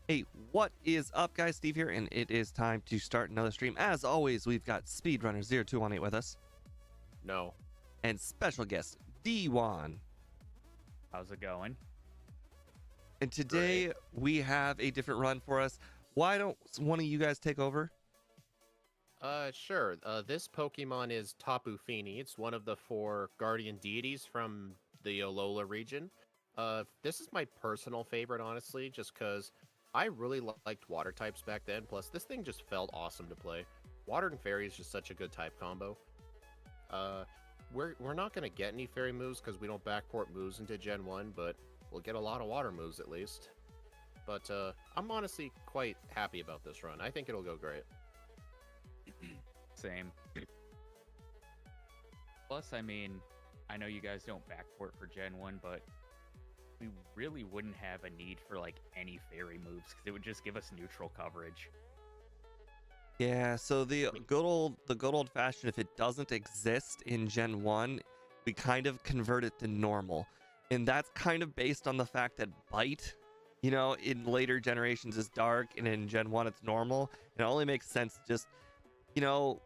Hey, what is up, guys? Steve here, and it is time to start another stream. As always, we've got Speedrunner0218 with us, No. and special guest D1. How's it going? And today we have a different run for us. Why don't one of you guys take over? Sure. This Pokemon is Tapu Fini. It's one of the 4 guardian deities from the Alola region. This is my personal favorite, honestly, just because I really liked water types back then. Plus, this thing just felt awesome to play. Water and Fairy is just such a good type combo. We're not gonna get any Fairy moves because we don't backport moves into Gen 1, but we'll get a lot of Water moves at least. But I'm honestly quite happy about this run. I think it'll go great. Same. Plus, I mean, I know you guys don't backport for Gen 1, but we really wouldn't have a need for like any fairy moves because it would just give us neutral coverage. Yeah, so the good old fashioned, if it doesn't exist in Gen 1, we kind of convert it to normal. And that's kind of based on the fact that Bite, you know, in later generations is dark, and in Gen 1 it's normal. And it only makes sense just, you know,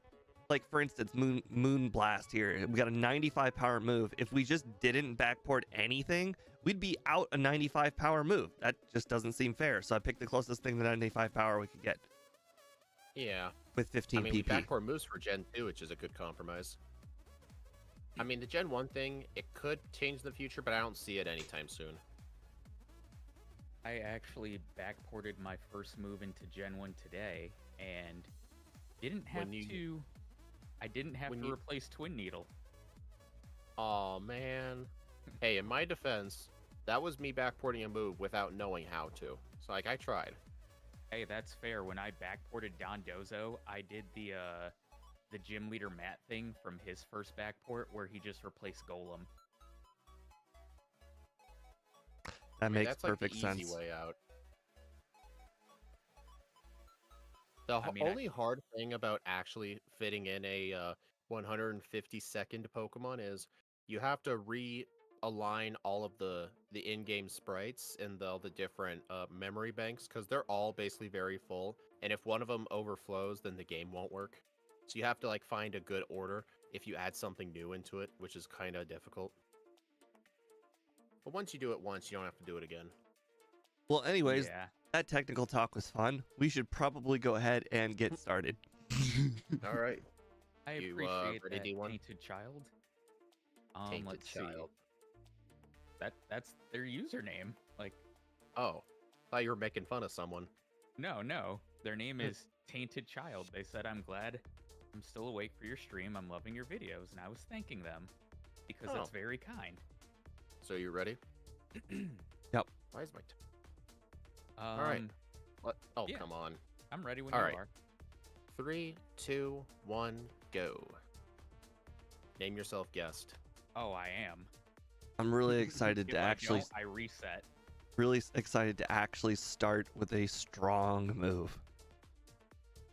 like for instance, Moon Blast here. We got a 95 power move. If we just didn't backport anything, we'd be out a 95 power move. That just doesn't seem fair. So I picked the closest thing to 95 power we could get. Yeah. With 15 we PP. backport moves for Gen 2, which is a good compromise. I mean, the Gen 1 thing, it could change in the future, but I don't see it anytime soon. I actually backported my first move into Gen 1 today and didn't have I didn't have to replace Twin Needle. Oh man. Hey, in my defense, that was me backporting a move without knowing how to. So like I tried. Hey, that's fair. When I backported Don Dozo, I did the gym leader Matt thing from his first backport where he just replaced Golem. That makes that's perfect like the sense. easy way out. The only hard thing about actually fitting in a 150-second Pokemon is you have to realign all of the in-game sprites and all the different memory banks because they're all basically very full. And if one of them overflows, then the game won't work. So you have to like find a good order if you add something new into it, which is kind of difficult. But once you do it once, you don't have to do it again. Well, anyways, yeah. That technical talk was fun. We should probably go ahead and get started. All right. I appreciate that, Tainted Child. Let's see. That's their username. Like, oh, thought you were making fun of someone. No. Their name is Tainted Child. They said, "I'm glad I'm still awake for your stream. I'm loving your videos," and I was thanking them because that's very kind. So you ready? Yep. Why is my all right. What? Oh, yeah. Come on. I'm ready when all you right. are. 3, 2, 1, go. Name yourself guest. Oh, I am. I'm really excited to actually. I reset. Really excited to actually start with a strong move.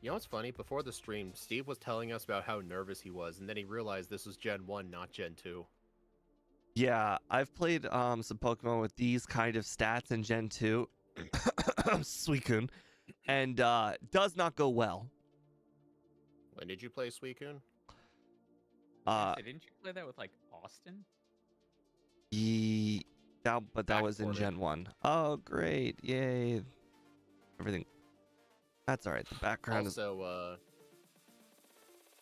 You know what's funny? Before the stream, Steve was telling us about how nervous he was, and then he realized this was Gen 1, not Gen 2. Yeah, I've played some Pokemon with these kind of stats in Gen 2. Suicune. And does not go well. When did you play Suicune? Didn't you play that with like Austin? But that was in Gen 1. Oh, great. Yay. Everything. That's all right. The background is...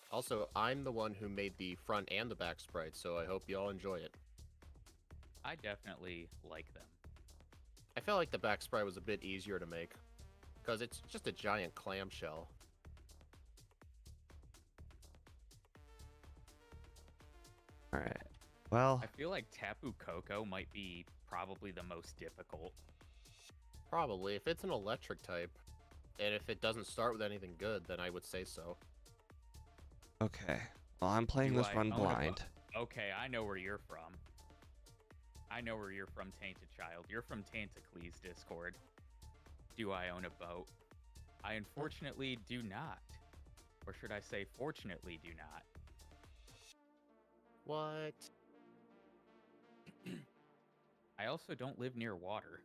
Also, I'm the one who made the front and the back sprites, so I hope you all enjoy it. I definitely like them. I felt like the back sprite was a bit easier to make, because it's just a giant clamshell. Alright, well... I feel like Tapu Koko might be probably the most difficult. Probably. If it's an electric type, and if it doesn't start with anything good, then I would say so. Okay, well, I'm playing this run blind. Okay, I know where you're from. I know where you're from, Tainted Child. You're from Tantacles Discord. Do I own a boat? I unfortunately do not. Or should I say, fortunately do not. What? I also don't live near water.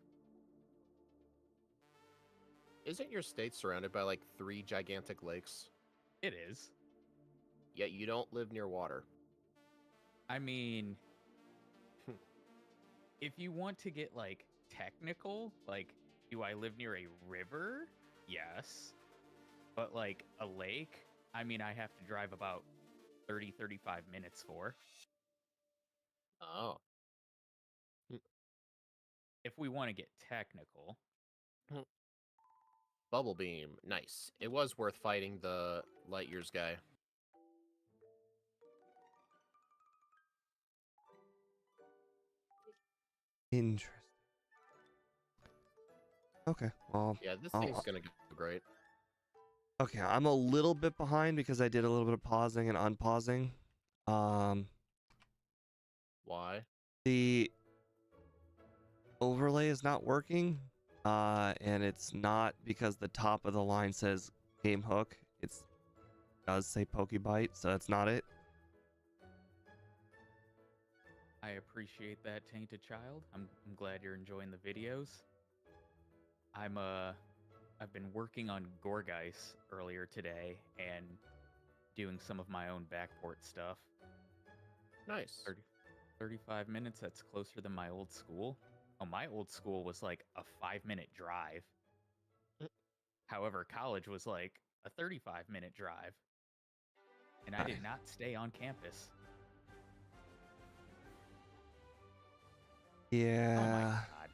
Isn't your state surrounded by like 3 gigantic lakes? It is. Yet you don't live near water. I mean, if you want to get like technical, like, do I live near a river? Yes. But like a lake, I mean, I have to drive about 35 minutes for. Oh. If we want to get technical. Bubble Beam. Nice. It was worth fighting the light years guy. Interesting. Okay, well... Yeah, this thing's gonna go great. Okay, I'm a little bit behind because I did a little bit of pausing and unpausing. Why? The overlay is not working, and it's not because the top of the line says game hook. It does say Pokebite, so that's not it. I appreciate that, Tainted Child. I'm glad you're enjoying the videos. I've been working on Gorgeist earlier today and doing some of my own backport stuff. Nice. 35 minutes, that's closer than my old school. Oh, my old school was like a 5-minute drive. However, college was like a 35-minute drive. And I did not stay on campus. Yeah. Oh my God.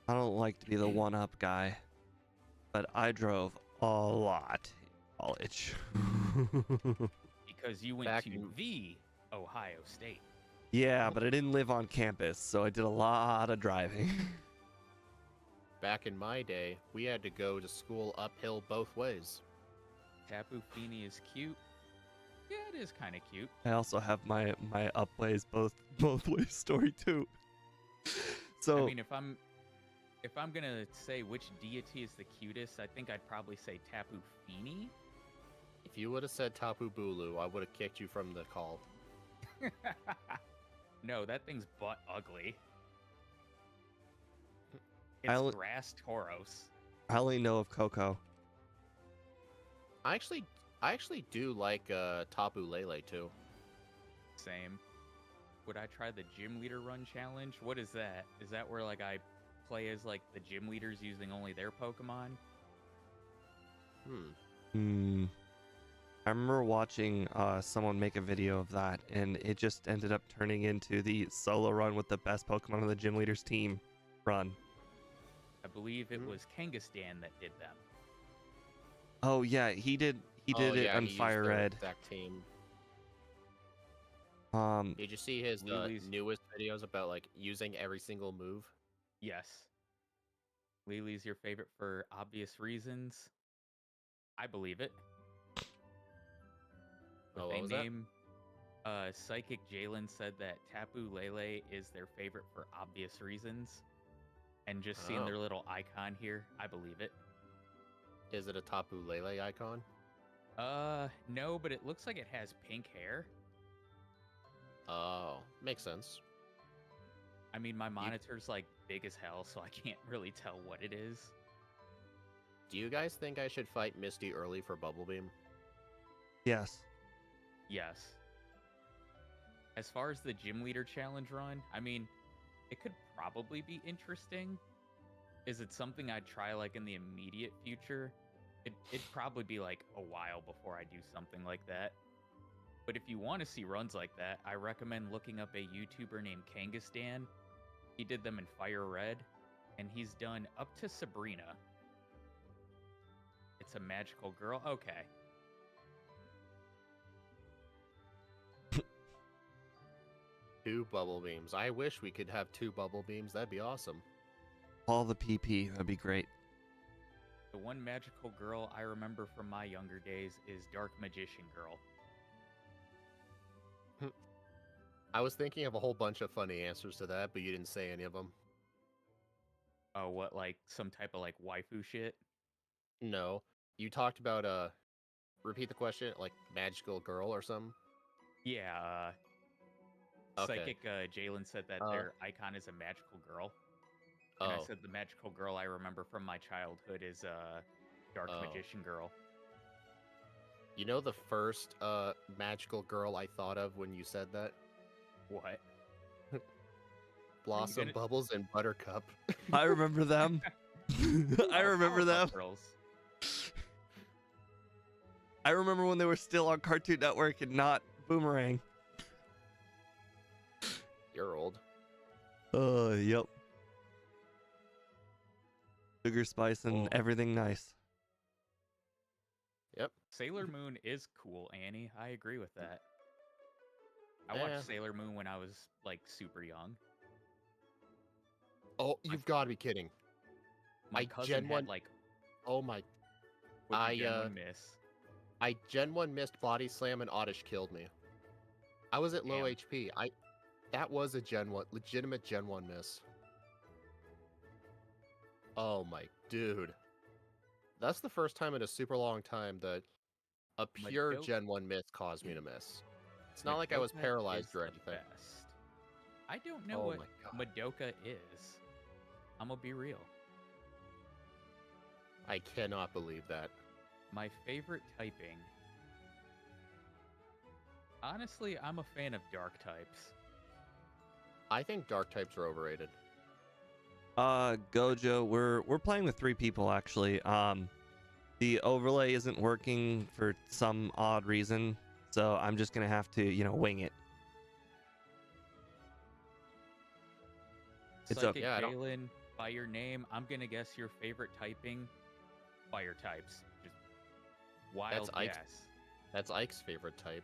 I don't like to be the one-up guy, but I drove a lot in college. Because you went to the Ohio State. Yeah, but I didn't live on campus, so I did a lot of driving. Back in my day, we had to go to school uphill both ways. Tapu Fini is cute. Yeah, it is kind of cute. I also have my up ways both ways story too. So I mean, if I'm gonna say which deity is the cutest, I think I'd probably say Tapu Fini. If you would have said Tapu Bulu, I would have kicked you from the call. No, that thing's butt ugly. It's grass Tauros. I only know of Coco. I actually do like Tapu Lele too. Same. Would I try the gym leader run challenge? What is that? Is that where like I play as like the gym leaders using only their Pokemon? I remember watching someone make a video of that, and it just ended up turning into the solo run with the best Pokemon on the gym leaders team run. I believe it was Kangaskhan that did them. Oh yeah, he did it on Fire Red. Exact team. Did you see his newest videos about like using every single move? Yes. Lily's your favorite for obvious reasons. I believe it. Oh, what was that? Psychic Jalen said that Tapu Lele is their favorite for obvious reasons. And just seeing their little icon here, I believe it. Is it a Tapu Lele icon? No, but it looks like it has pink hair. Oh, makes sense. I mean, my monitor's like big as hell, so I can't really tell what it is. Do you guys think I should fight Misty early for Bubble Beam? Yes. Yes. As far as the gym leader challenge run, I mean, it could probably be interesting. Is it something I'd try like in the immediate future? It'd probably be like a while before I do something like that. But if you want to see runs like that, I recommend looking up a YouTuber named Kangaskhan. He did them in Fire Red, and he's done up to Sabrina. It's a magical girl. Okay. Two Bubble Beams. I wish we could have 2 Bubble Beams. That'd be awesome. All the PP, that'd be great. The one magical girl I remember from my younger days is Dark Magician Girl. I was thinking of a whole bunch of funny answers to that, but you didn't say any of them. Oh, what, like some type of like waifu shit? No. You talked about, repeat the question, like magical girl or something? Yeah, okay. Psychic Jalen said that their icon is a magical girl. And I Oh, said the magical girl I remember from my childhood is Dark oh. Magician Girl. You know the first magical girl I thought of when you said that? What? Blossom, Bubbles, and Buttercup. I remember them. I remember them. Girls. I remember when they were still on Cartoon Network and not Boomerang. You're old. Yep. Sugar, spice, and Well, everything nice. Yep. Sailor Moon is cool, Annie. I agree with that. I Yeah. watched Sailor Moon when I was like super young. Oh, you've got to be kidding. My cousin Gen 1 had like Oh my. what'd you Gen 1 miss? I Gen 1 missed Body Slam and Oddish killed me. I was at low Damn. HP. That was a Gen 1, legitimate Gen 1 miss. Oh my dude. That's the first time in a super long time that a pure Gen 1 miss caused me to miss. It's not like I was Madoka paralyzed is or the anything. best. I don't know Oh what my god. Madoka is. I'm gonna be real. I cannot believe that. My favorite typing. Honestly, I'm a fan of dark types. I think dark types are overrated. Gojo, we're playing with 3 people actually. The overlay isn't working for some odd reason, so I'm just gonna have to, wing it. It's Psychic Yeah, I don't- Galen, by your name, I'm gonna guess your favorite typing, fire types. Just wild Ike's- guess. That's Ike's favorite type.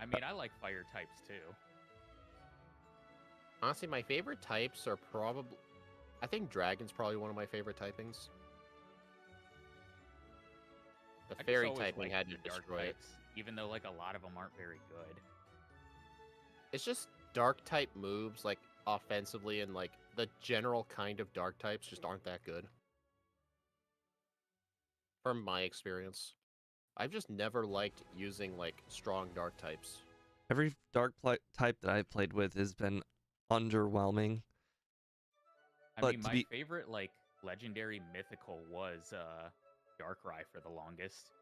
I mean, I like fire types too. Honestly, my favorite types are probably... I think Dragon's probably one of my favorite typings. The I just fairy always typing liked had to the dark destroy it. types, even though like a lot of them aren't very good. It's just dark type moves, like, offensively, and, like, the general kind of dark types just aren't that good. From my experience. I've just never liked using, like, strong dark types. Every dark type that I've played with has been underwhelming. I But mean, to my be- favorite like legendary mythical was Darkrai for the longest.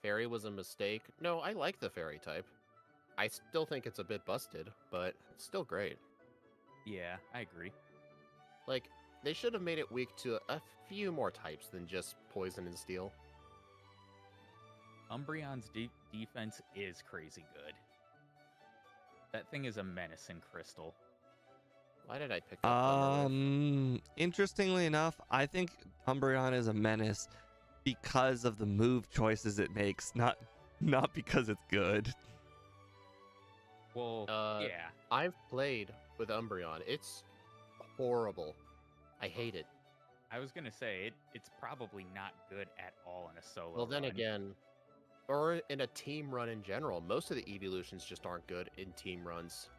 Fairy was a mistake. No, I like the fairy type. I still think it's a bit busted, but it's still great. Yeah, I agree. Like, they should have made it weak to a few more types than just poison and steel. Umbreon's defense is crazy good. That thing is a menace in Crystal. Why did I pick up Thunderwave? Interestingly enough, I think Umbreon is a menace because of the move choices it makes, not because it's good. Well, yeah. I've played with Umbreon. It's horrible. I hate it. I was gonna say it's probably not good at all in a solo. Well, then run. again, or in a team run in general, most of the evolutions just aren't good in team runs.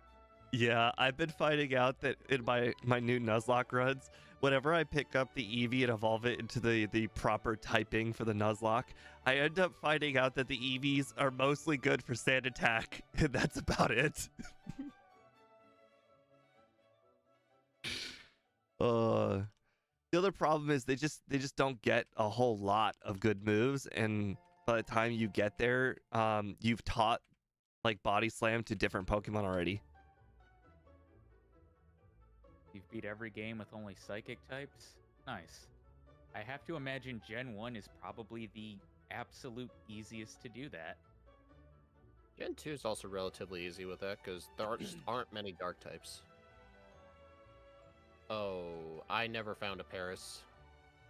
Yeah, I've been finding out that in my new Nuzlocke runs, whenever I pick up the Eevee and evolve it into the proper typing for the Nuzlocke, I end up finding out that the Eevees are mostly good for sand attack, and that's about it. The other problem is they just don't get a whole lot of good moves, and by the time you get there, you've taught like Body Slam to different Pokemon already. You've beat every game with only psychic types? Nice. I have to imagine Gen 1 is probably the absolute easiest to do that. Gen 2 is also relatively easy with that, because there just aren't many dark types. Oh, I never found a Paris.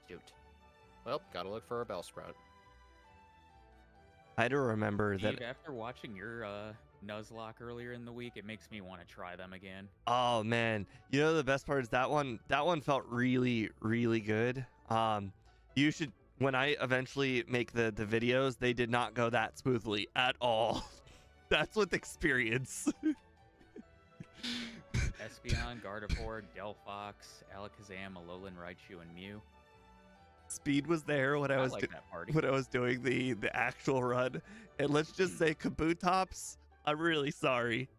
Shoot. Well, gotta look for a Bellsprout. I had to remember Steve, that. after watching your Nuzlocke earlier in the week, it makes me want to try them again. Oh man, the best part is that one felt really, really good. You should, when I eventually make the videos, they did not go that smoothly at all. That's with experience. Espeon, Gardevoir, Delphox, Alakazam, Alolan Raichu, and Mew. Speed was there when I was like that party. when I was doing the actual run, and let's just say Kabutops, I'm really sorry.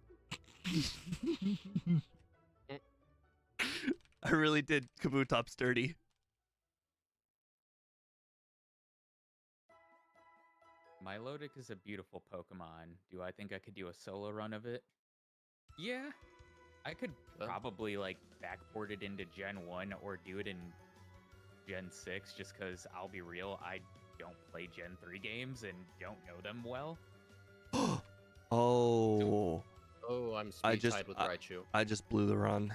I really did Kabutops dirty. Milotic is a beautiful Pokemon. Do I think I could do a solo run of it? Yeah. I could probably like backport it into Gen 1 or do it in Gen 6 just because I'll be real, I don't play Gen 3 games and don't know them well. Oh. Oh, I'm speed tied with Raichu. I just blew the run.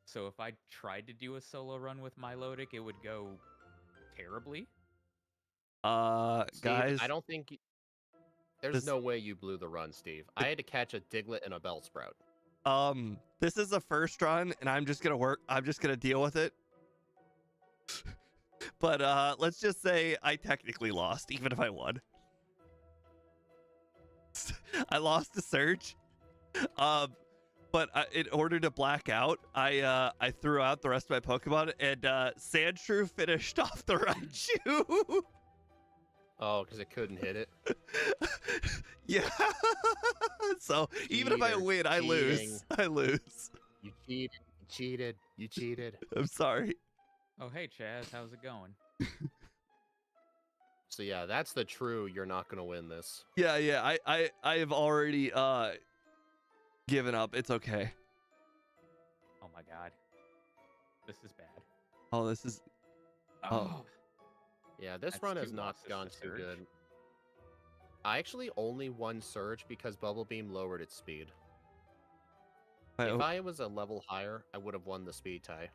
So if I tried to do a solo run with Milotic, it would go terribly. Steve, guys, I don't think there's no way you blew the run, Steve. I had to catch a Diglett and a Bellsprout. This is the first run, and I'm just gonna deal with it. But let's just say I technically lost, even if I won. I lost to Surge. But in order to black out, I threw out the rest of my Pokemon, and Sandshrew finished off the Raichu. Oh, because it couldn't hit it? Yeah. So even if I win, I lose. I lose. You cheated. You cheated. You cheated. I'm sorry. Oh, hey, Chaz. How's it going? So yeah, that's the true you're not going to win this. Yeah. I have already given up. It's okay. Oh my god. This is bad. Oh, this is... Oh. Yeah, this run has not gone too good. I actually only won Surge because Bubble Beam lowered its speed. If I was a level higher, I would have won the speed tie.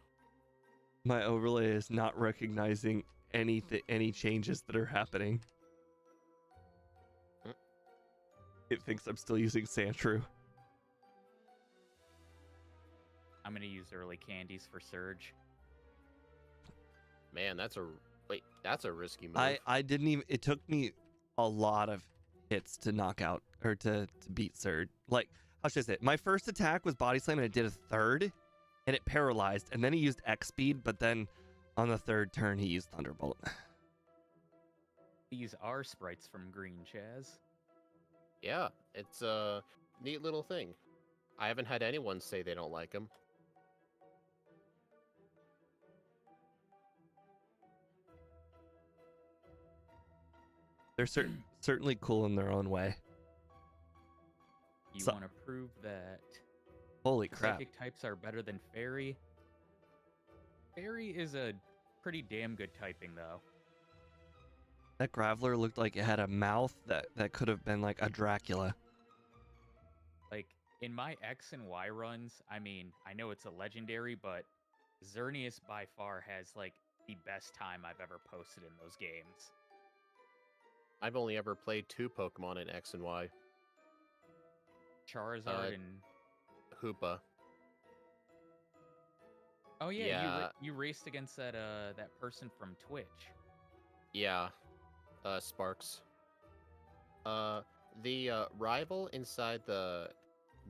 My overlay is not recognizing any changes that are happening. It thinks I'm still using Sandshrew. I'm gonna use early candies for Surge. Man, that's a risky move. I didn't even... It took me a lot of hits to knock out or to beat Surge. Like, how should I say it? My first attack was Body Slam and it did a third and it paralyzed, and then he used X speed, but then on the third turn he used Thunderbolt. These are sprites from Green, Chaz. Yeah, it's a neat little thing. I haven't had anyone say they don't like them. They're certainly cool in their own way. You want to prove that holy crap, psychic types are better than fairy? Fairy is a pretty damn good typing, though. That Graveler looked like it had a mouth that could have been like a Dracula. Like, in my X and Y runs, I mean, I know it's a legendary, but Xerneas by far has, like, the best time I've ever posted in those games. I've only ever played 2 Pokemon in X and Y. Charizard and... Hoopa. Oh yeah, you raced against that person from Twitch. Yeah, Sparks. The rival inside the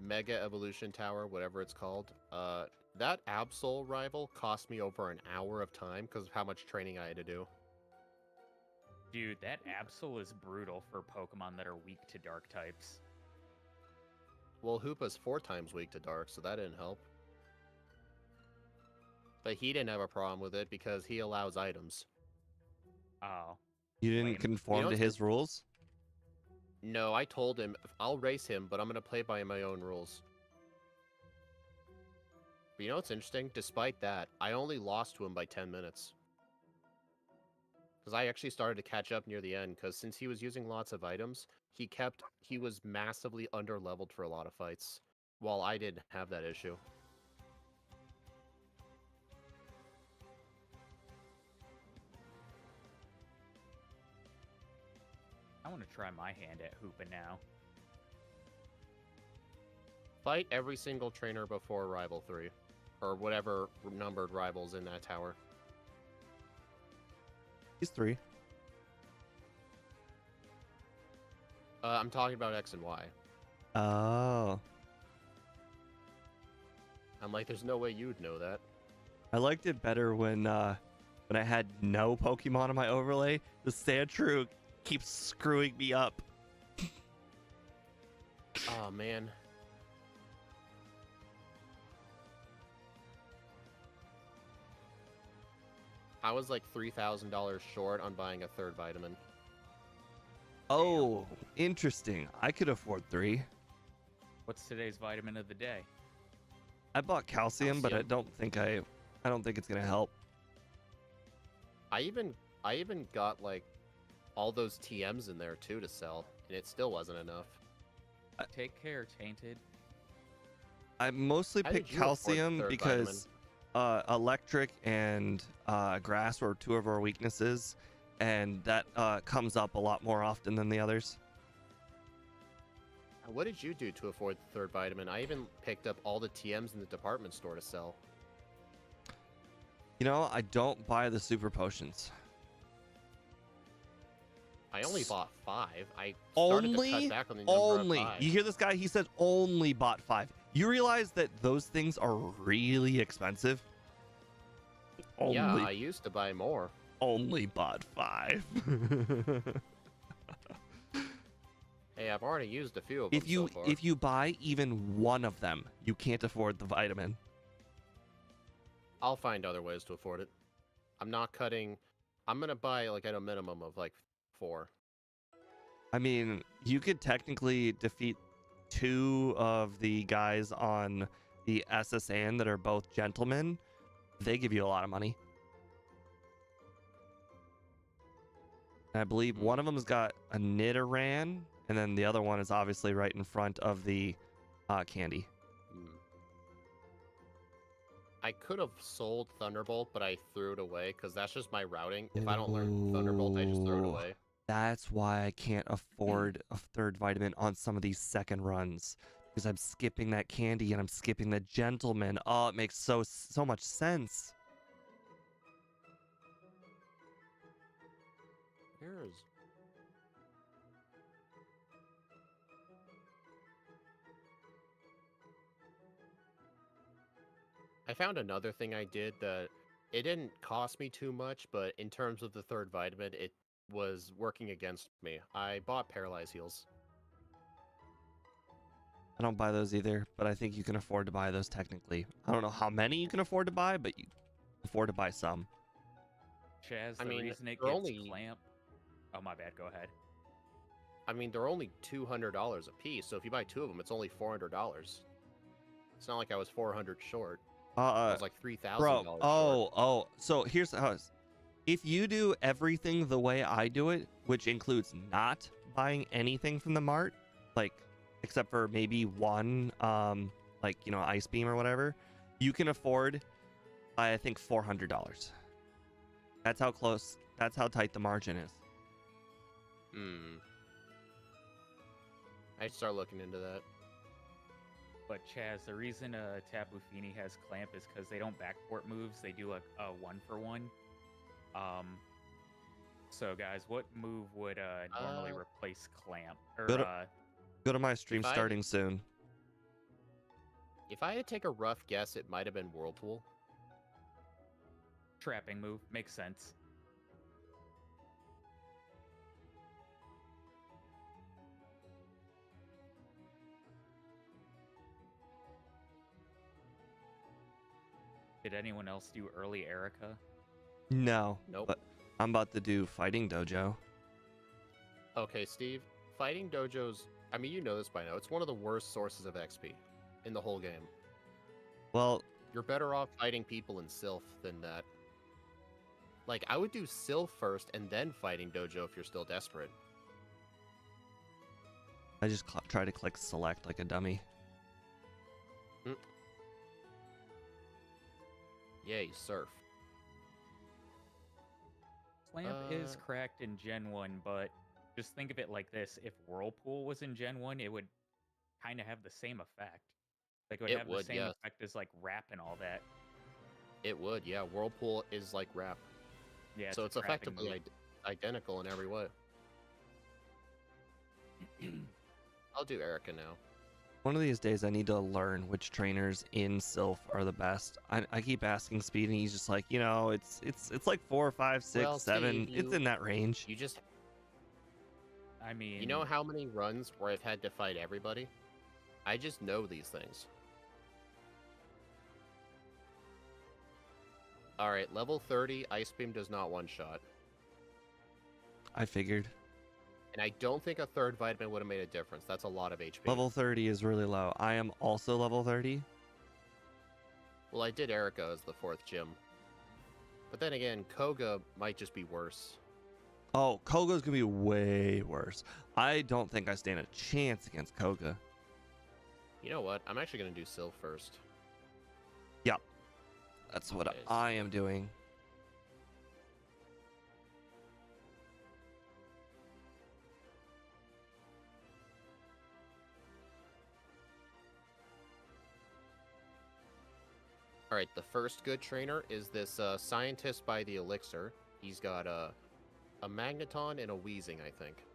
Mega Evolution Tower, whatever it's called, that Absol rival cost me over an hour of time because of how much training I had to do. Dude, that Absol is brutal for Pokemon that are weak to dark types. Well, Hoopa's 4 times weak to dark, so that didn't help. But he didn't have a problem with it because he allows items. Oh. You didn't conform to his rules? No, I told him, I'll race him, but I'm going to play by my own rules. But you know what's interesting? Despite that, I only lost to him by 10 minutes. Because I actually started to catch up near the end, because since he was using lots of items, he was massively under-leveled for a lot of fights, while I didn't have that issue. I want to try my hand at Hoopa now. Fight every single trainer before Rival 3, or whatever numbered rivals in that tower. He's 3. I'm talking about X and Y. Oh. I'm like, there's no way you'd know that. I liked it better when I had no Pokemon on my overlay. The Sandshrew keeps screwing me up. Oh, man. I was like $3,000 short on buying a third vitamin. Oh, interesting. I could afford 3. What's today's vitamin of the day? I bought calcium, but I don't think it's gonna help. I even got like all those TMs in there too to sell, and it still wasn't enough. Take care, Tainted. I mostly picked calcium because electric and grass were 2 of our weaknesses, and that comes up a lot more often than the others. What did you do to afford the third vitamin? I even picked up all the TMs in the department store to sell. You know, I don't buy the super potions. I only bought 5. I started to cut back on the number of 5. You hear this guy? He said only bought 5. You realize that those things are really expensive? Yeah, I used to buy more. Only bought 5. Hey, I've already used a few of them so far. If you buy even one of them, you can't afford the vitamin. I'll find other ways to afford it. I'm not cutting. I'm gonna buy like at a minimum of like 4. I mean, you could technically defeat 2 of the guys on the SSN that are both gentlemen. They give you a lot of money. And I believe one of them's got a Nidoran, and then the other one is obviously right in front of the candy. I could have sold Thunderbolt, but I threw it away because that's just my routing. If I don't learn Thunderbolt, I just throw it away. That's why I can't afford a third vitamin on some of these second runs, because I'm skipping that candy and I'm skipping the gentleman. Oh, it makes so much sense. Here's... I found another thing I did that it didn't cost me too much, but in terms of the third vitamin, it was working against me. I bought Paralyze Heals. I don't buy those either, but I think you can afford to buy those technically. I don't know how many you can afford to buy, but you can afford to buy some. Chaz, the reason it gets clamp... Oh, my bad. Go ahead. I mean, they're only $200 a piece, so if you buy 2 of them, it's only $400. It's not like I was 400 short. It was like $3,000 short. So here's how it's... If you do everything the way I do it, which includes not buying anything from the mart, like except for maybe one like, you know, Ice Beam or whatever, you can afford I think $400. That's how close, that's how tight the margin is. I'd start looking into that. But Chaz, the reason Tapu Fini has clamp is because they don't backport moves. They do like a 1-for-1. So guys, what move would normally replace clamp? Or, go to my stream starting soon. If I had to take a rough guess, it might have been Whirlpool. Trapping move makes sense. Did anyone else do early Erica? No. Nope. But I'm about to do Fighting Dojo. Okay, Steve. Fighting Dojo's... I mean, you know this by now. It's one of the worst sources of XP in the whole game. Well... You're better off fighting people in Sylph than that. Like, I would do Sylph first and then Fighting Dojo if you're still desperate. I just try to click select like a dummy. Yay, Surf. Clamp is cracked in Gen 1, but just think of it like this. If Whirlpool was in Gen 1, it would kind of have the same effect. Like, it would have the same effect as, like, Wrap and all that. It would, yeah. Whirlpool is like Wrap. Yeah, so it's effectively identical in every way. I'll do Erica now. One of these days, I need to learn which trainers in Sylph are the best. I keep asking Speed, and he's just like, you know, it's like 4, 5, 6, 7. Steve, it's in that range. You just... I mean... You know how many runs where I've had to fight everybody? I just know these things. Alright, level 30, Ice Beam does not one-shot. I figured. And I don't think a third vitamin would have made a difference. That's a lot of HP. Level 30 is really low. I am also level 30. Well, I did Erica as the 4th gym. But then again, Koga might just be worse. Oh, Koga's gonna be way worse. I don't think I stand a chance against Koga. You know what? I'm actually going to do Sylph first. Yep. That's what I am doing. Alright, the first good trainer is this scientist by the elixir. He's got a Magneton and a Weezing, I think.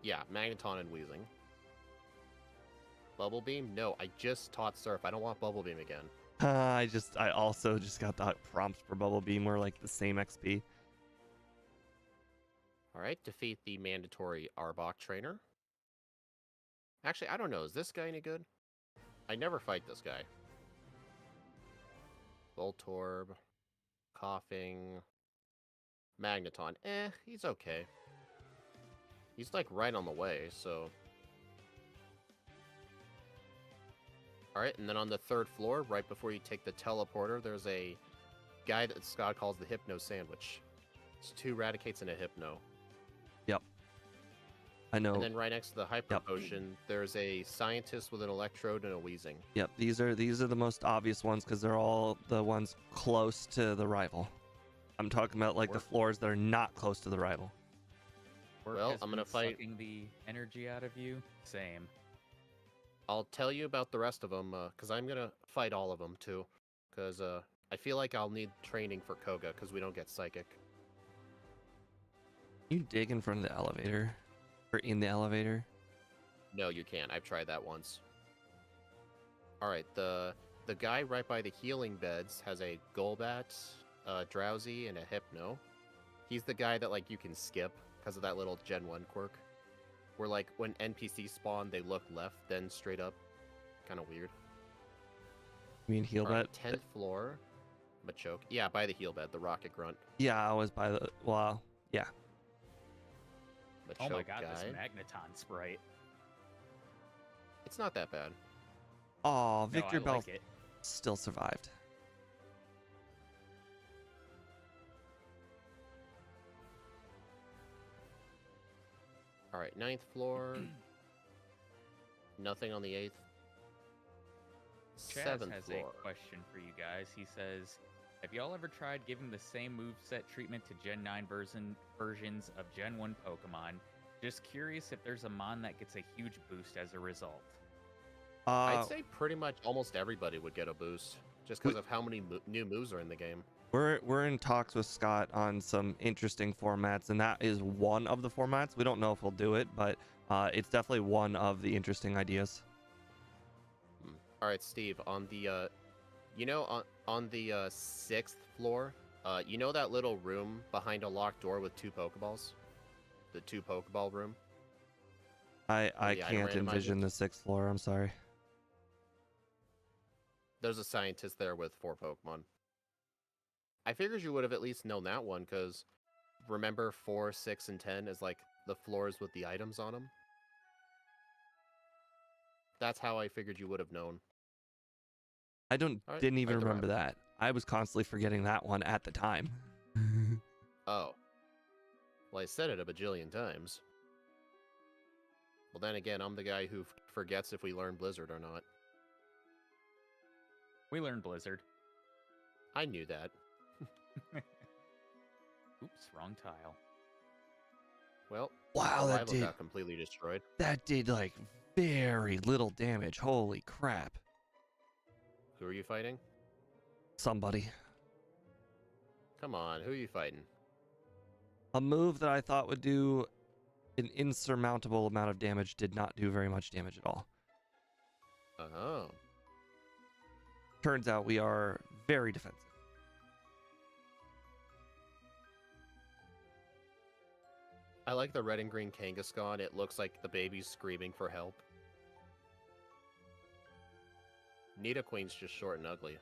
Yeah, Magneton and Weezing. Bubble Beam? No, I just taught Surf. I don't want Bubble Beam again. I also just got the prompts for Bubble Beam were like the same XP. Alright, defeat the mandatory Arbok trainer. Actually, I don't know. Is this guy any good? I never fight this guy. Voltorb. Coughing. Magneton. He's okay. He's like right on the way, so... Alright, and then on the 3rd floor, right before you take the teleporter, there's a guy that Scott calls the Hypno Sandwich. It's 2 Raticates and a Hypno. Yep. I know. And then right next to the Hyper Potion, there's a Scientist with an Electrode and a Weezing. Yep, these are the most obvious ones because they're all the ones close to the rival. I'm talking about like the floors that are not close to the rival. Well, I'm gonna fight. Sucking the energy out of you. Same. I'll tell you about the rest of them, because I'm gonna fight all of them too. Because I feel like I'll need training for Koga because we don't get Psychic. You dig in front of the elevator, or in the elevator? No, you can't. I've tried that once. All right, the guy right by the healing beds has a Golbat, Drowsy, and a Hypno. He's the guy that like you can skip because of that little Gen 1 quirk. Where like when NPCs spawn, they look left, then straight up. Kind of weird. You mean heal bed? 10th floor, Machoke. Yeah, by the heal bed, the Rocket Grunt. Yeah, I was by the. Well, yeah. Machoke Oh my god, guy. this Magneton sprite. It's not that bad. Oh, Victor No, I Bell like it. still survived. All right, 9th floor. Nothing on the 8th. Chaz 7th has floor. a question for you guys. He says, have y'all ever tried giving the same moveset treatment to Gen 9 versions of Gen 1 Pokemon? Just curious if there's a Mon that gets a huge boost as a result. I'd say pretty much almost everybody would get a boost, just because of how many new moves are in the game. We're in talks with Scott on some interesting formats, and that is one of the formats. We don't know if we'll do it, but it's definitely one of the interesting ideas. All right, Steve. On the, on the 6th floor, you know that little room behind a locked door with 2 Pokeballs, the 2 Pokeball room. I can't envision the 6th floor. I'm sorry. There's a scientist there with 4 Pokemon. I figured you would have at least known that one, because remember 4, 6, and 10 is like the floors with the items on them? That's how I figured you would have known. I didn't even remember that. I was constantly forgetting that one at the time. Oh. Well, I said it a bajillion times. Well, then again, I'm the guy who forgets if we learn Blizzard or not. We learned Blizzard. I knew that. Oops, wrong tile. Well, wow, that got completely destroyed. That did like very little damage. Holy crap. Who are you fighting? Somebody. Come on, who are you fighting? A move that I thought would do an insurmountable amount of damage did not do very much damage at all. Oh. Turns out we are very defensive. I like the red and green Kangaskhan. It looks like the baby's screaming for help. Nidoqueen's just short and ugly.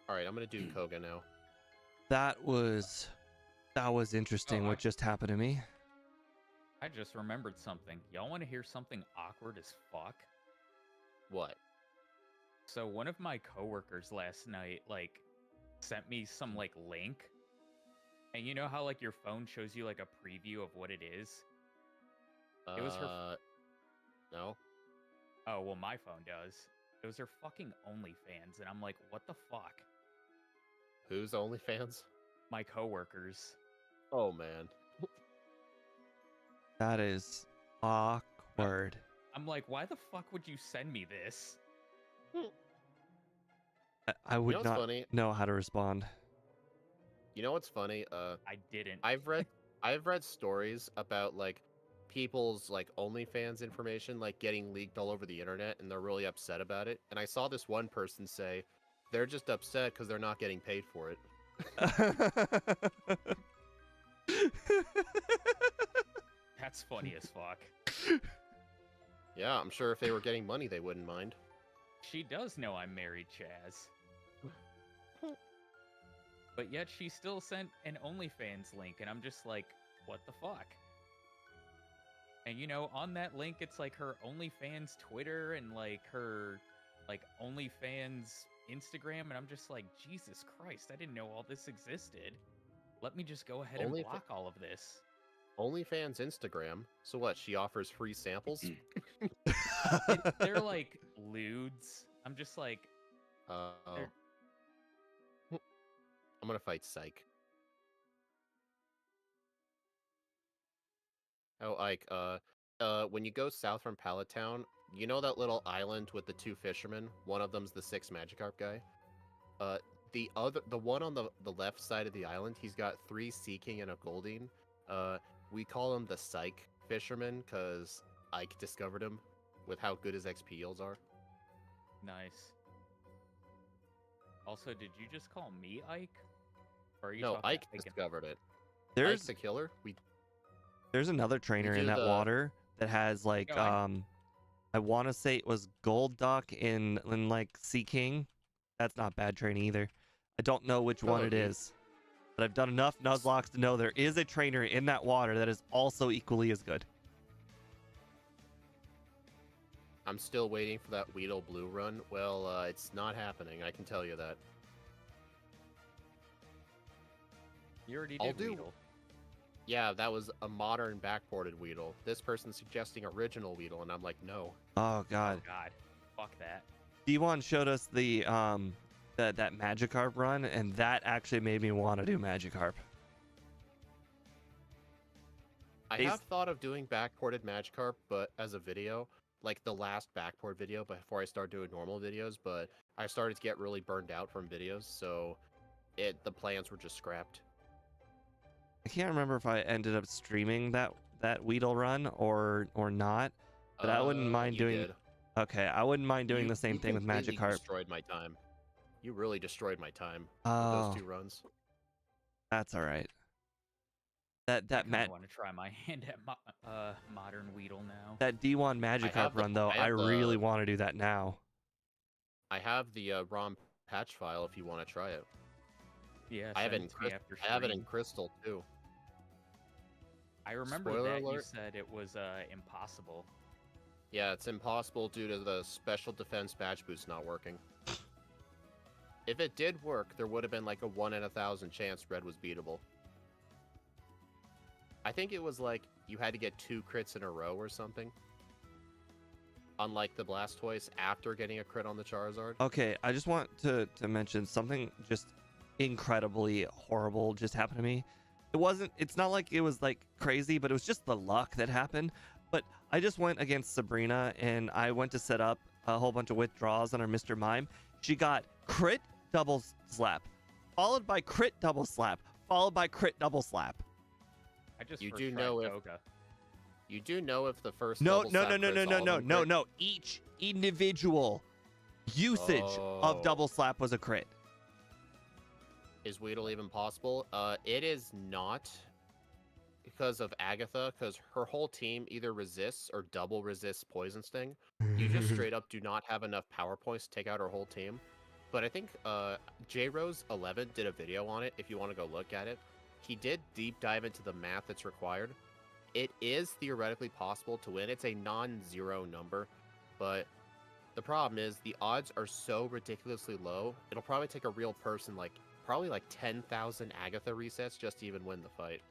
All right, I'm gonna do Koga now. That was interesting. What just happened to me? I just remembered something. Y'all want to hear something awkward as fuck? What? So one of my coworkers last night, like, sent me some, like, link. And you know how, like, your phone shows you, like, a preview of what it is? It was her... No. Oh, well, my phone does. It was her fucking OnlyFans, and I'm like, what the fuck? Whose OnlyFans? My coworkers. Oh, man. That is awkward. I'm like, why the fuck would you send me this? I would not know how to respond. You know what's funny? I didn't. I've read stories about like people's like OnlyFans information like getting leaked all over the internet, and they're really upset about it. And I saw this one person say they're just upset because they're not getting paid for it. That's funny as fuck. Yeah, I'm sure if they were getting money, they wouldn't mind. She does know I'm married, Chaz. But yet she still sent an OnlyFans link, and I'm just like, what the fuck? And you know, on that link, it's like her OnlyFans Twitter and like her like OnlyFans Instagram, and I'm just like, Jesus Christ, I didn't know all this existed. Let me just go ahead and block all of this. OnlyFans Instagram? So what, she offers free samples? They're like lewds. I'm just like... I'm gonna fight Psych. Oh, Ike, when you go south from Pallet Town, you know that little island with the two fishermen? One of them's the 6 Magikarp guy. The one on the left side of the island, he's got 3 Seeking and a Goldeen. We call him the Psych fisherman because Ike discovered him with how good his XP yields are. Nice. Also, did you just call me Ike? Or are you no, Ike discovered it. There's Ike's a killer. There's another trainer in that water that has like I want to say it was Gold Duck in like Sea King. That's not bad training either. I don't know which one it is, but I've done enough Nuzlocke to know there is a trainer in that water that is also equally as good. I'm still waiting for that Weedle Blue run. Well, it's not happening. I can tell you that. You already did Weedle. Yeah, that was a modern backported Weedle. This person's suggesting original Weedle, and I'm like, no. Oh god. Oh god. Fuck that. D1 showed us the that Magikarp run, and that actually made me want to do Magikarp. I have thought of doing backported Magikarp, but as a video, like the last backport video before I started doing normal videos, but I started to get really burned out from videos, so the plans were just scrapped. I can't remember if I ended up streaming that Weedle run or not, but I wouldn't mind doing. Did. Okay, I wouldn't mind doing the same thing with Magikarp. Destroyed my time. You really destroyed my time with those 2 runs. That's all right. I want to try my hand at modern Weedle now. That D1 Magikarp run though, I really want to do that now. I have the ROM patch file if you want to try it. Yeah, I have it in Crystal too. I remember Spoiler alert. You said it was impossible. Yeah, it's impossible due to the special defense badge boost not working. If it did work, there would have been like a 1 in 1,000 chance Red was beatable. I think it was like you had to get 2 crits in a row or something. Unlike the Blastoise after getting a crit on the Charizard. Okay, I just want to mention something just incredibly horrible just happened to me. It's not like it was like crazy, but it was just the luck that happened. But I just went against Sabrina and I went to set up a whole bunch of withdrawals on our Mr. Mime. She got crit double slap, followed by crit double slap, followed by crit double slap. I just you do know if the first no. Each individual usage of double slap was a crit. Is Weedle even possible? It is not because of Agatha, because her whole team either resists or double resists Poison Sting. You just straight up do not have enough power points to take out her whole team. but I think JRose11 did a video on it. If you want to go look at it, he did deep dive into the math that's required. It is theoretically possible to win. It's a non-zero number, but the problem is the odds are so ridiculously low. It'll probably take a real person probably 10,000 Agatha resets just to even win the fight.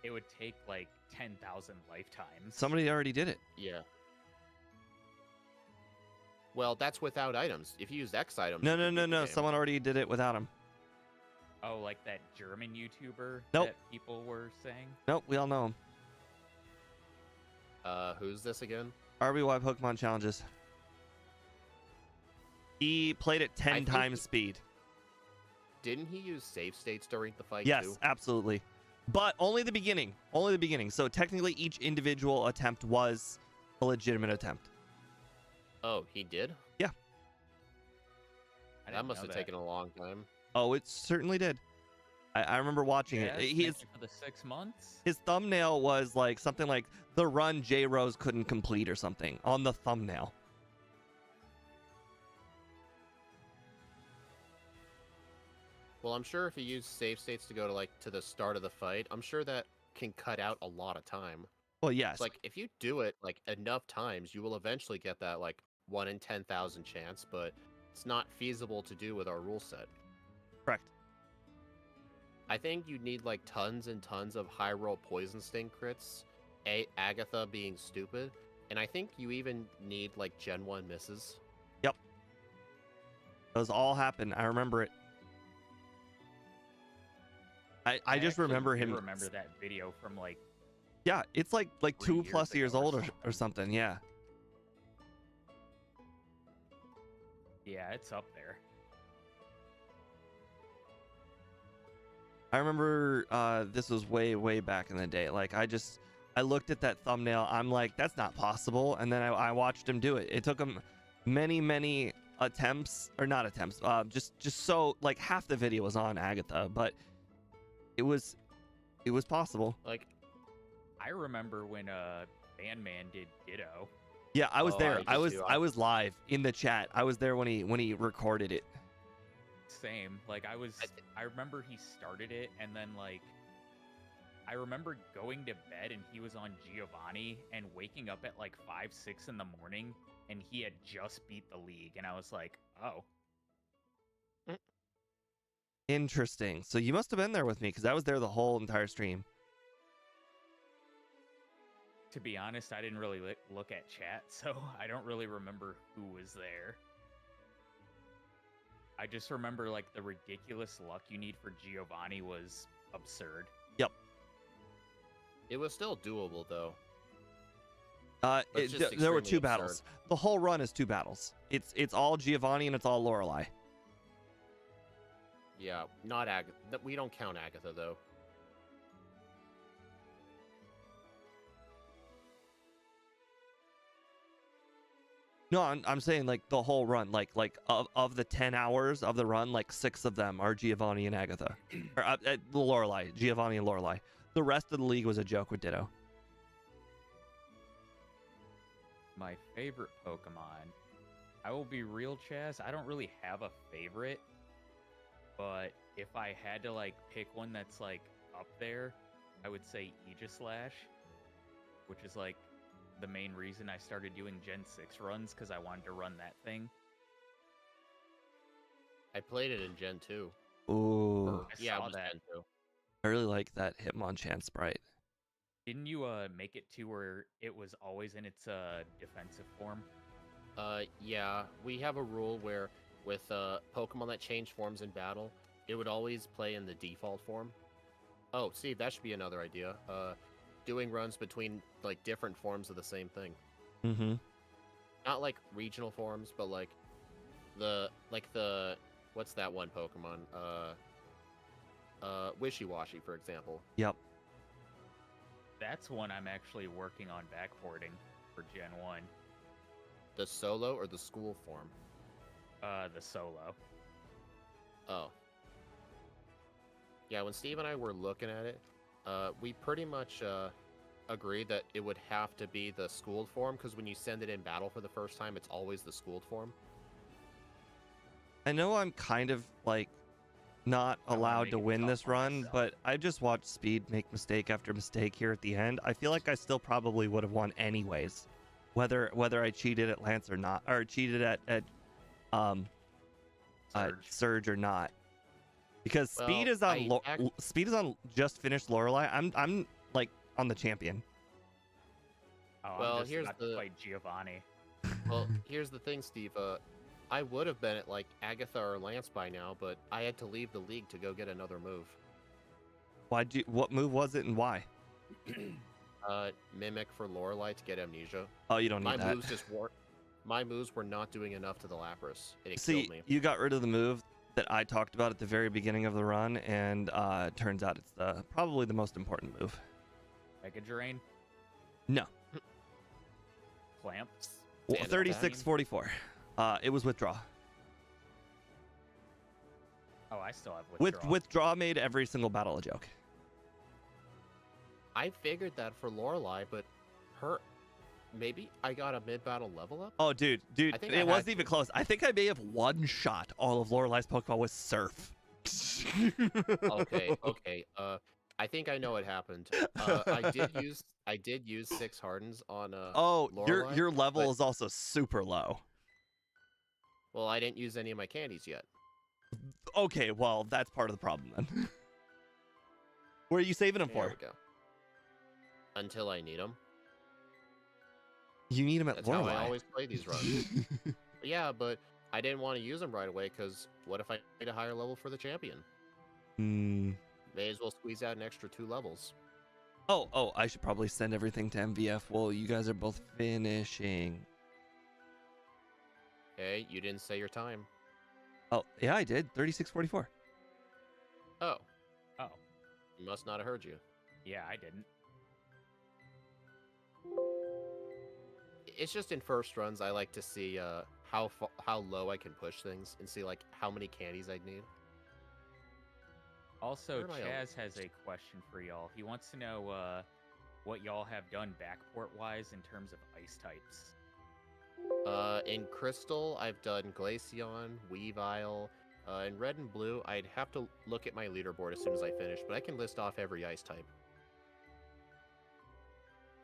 It would take like 10,000 lifetimes. Somebody already did it. Yeah. Well, that's without items. If you used X items... No. Someone already did it without them. Oh, like that German YouTuber Nope. that people were saying? Nope, we all know him. Who's this again? RBY Pokemon Challenges. He played at 10 times speed. Didn't he use save states during the fight, Yes, too? absolutely. But only the beginning. Only the beginning. So technically each individual attempt was a legitimate attempt. Oh, he did? Yeah. That must have taken a long time. Oh, it certainly did. I remember watching it. For the 6 months. His thumbnail was like something like the run J Rose couldn't complete or something on the thumbnail. Well, I'm sure if you use save states to go to the start of the fight, I'm sure that can cut out a lot of time. Well, yes. It's like if you do it enough times, you will eventually get that 1 in 10,000 chance, but it's not feasible to do with our rule set. Correct. I think you need tons and tons of high roll poison sting crits, Agatha being stupid, and I think you even need Gen 1 misses. Yep. Those all happen. I remember it. I just remember him. I remember that video from Yeah, it's like 2+ years old or something. Yeah. Yeah, it's up there. I remember this was way back in the day. I looked at that thumbnail. I'm like, that's not possible. And then I watched him do it. It took him many attempts, or not attempts. Just so half the video was on Agatha, but it was possible. I remember when Bandman did Ditto. Yeah, I was there. I was live in the chat. I was there when he recorded it. Same. I remember he started it, and then I remember going to bed and he was on Giovanni and waking up at 5, 6 in the morning, and he had just beat the league, and I was like, oh. Interesting. So you must have been there with me, because I was there the whole entire stream. To be honest, I didn't really look at chat, so I don't really remember who was there. I just remember the ridiculous luck you need for Giovanni was absurd. Yep. It was still doable though. There were 2 battles. The whole run is 2 battles. It's all Giovanni and it's all Lorelei. Yeah, not Agatha. We don't count Agatha though. No, I'm saying the whole run, of the 10 hours of the run, 6 of them are Giovanni and Agatha, or Lorelei, Giovanni and Lorelei. The rest of the league was a joke with Ditto. My favorite Pokemon, I will be real, Chaz. I don't really have a favorite, but if I had to pick one that's up there, I would say Aegislash, which is the main reason I started doing Gen 6 runs, because I wanted to run that thing. I played it in Gen 2. Ooh. Yeah, it was Gen 2. I really like that Hitmonchan sprite. Didn't you make it to where it was always in its defensive form? Yeah. We have a rule where with Pokemon that change forms in battle, it would always play in the default form. Oh, see, that should be another idea. Doing runs between different forms of the same thing. Mm-hmm. Not regional forms, but the what's that one Pokemon? Wishy-Washy, for example. Yep. That's one I'm actually working on backporting for Gen 1. The solo or the school form? The solo. Oh. Yeah, when Steve and I were looking at it, we pretty much agreed that it would have to be the schooled form, because when you send it in battle for the first time, it's always the schooled form. I know I'm kind of like not I wanna allowed make to it win tough this on run, myself. but I just watched Speed make mistake after mistake here at the end. I feel like I still probably would have won anyways, whether I cheated at Lance or not, or cheated at um Surge or not, because Speed Well, is on Speed is on just finished Lorelei. I'm like on the champion. Oh, Well, I'm just here's about to fight Giovanni. Well, here's the thing, Steve. I would have been at like Agatha or Lance by now, but I had to leave the league to go get another move. What move was it and why? Mimic for Lorelei to get amnesia. Oh, you don't need that. My moves were not doing enough to the Lapras, and it See, killed me. you got rid of the move that I talked about at the very beginning of the run, and it turns out it's probably the most important move. Mega Drain? No. Clamp? Well, 36-44. It was withdraw. Oh, I still have withdraw. Withdraw made every single battle a joke. I figured that for Lorelei, but maybe I got a mid-battle level up? Oh, dude, it wasn't even close. I think I may have one-shot all of Lorelei's Pokeball with Surf. Okay. I think I know what happened. I did use 6 Hardens on Lorelei, your level is also super low. Well, I didn't use any of my candies yet. Okay, well, that's part of the problem then. Where are you saving them for? There we go. Until I need them. You need them at That's Lorelei. how I always play these runs. Yeah, but I didn't want to use them right away because what if I need a higher level for the champion? May as well squeeze out an extra 2 levels. Oh, I should probably send everything to MVF. Well, you guys are both finishing. Hey, you didn't say your time. Oh, yeah, I did. 36-44. Oh. Oh. You must not have heard you. Yeah, I didn't. It's just in first runs, I like to see how low I can push things and see like how many candies I'd need. Also, Chaz has a question for y'all. He wants to know what y'all have done backport-wise in terms of ice types. In Crystal, I've done Glaceon, Weavile. In Red and Blue, I'd have to look at my leaderboard as soon as I finish, but I can list off every ice type.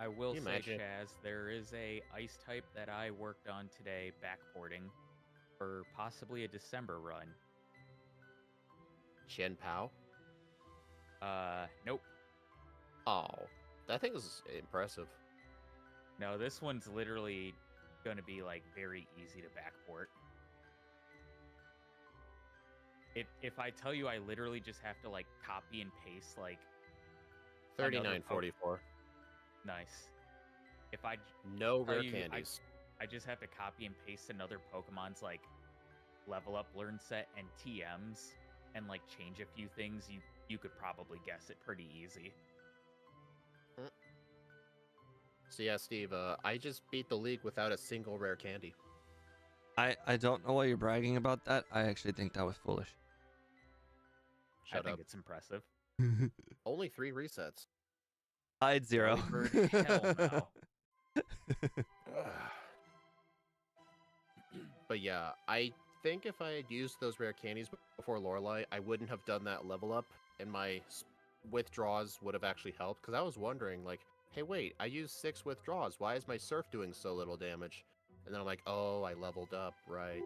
I will say, Chaz, there is a ice type that I worked on today backporting for possibly a December run. Chen Pao? Nope. Oh, that thing is impressive. No, this one's literally gonna be like very easy to backport. If I tell you, I literally just have to like copy and paste like 39-44. Nice. If I no rare candies, I just have to copy and paste another Pokemon's like level up, learn set, and TMs, and like change a few things. You could probably guess it pretty easy. So yeah, Steve, I just beat the league without a single rare candy. I don't know why you're bragging about that. I actually think that was foolish. I think it's impressive. Only 3 resets. I had 0. Hell no. But yeah, I think if I had used those rare candies before Lorelei, I wouldn't have done that level up, and my withdraws would have actually helped. Because I was wondering, like, hey, wait, I used 6 withdraws. Why is my Surf doing so little damage? And then I'm like, oh, I leveled up, right.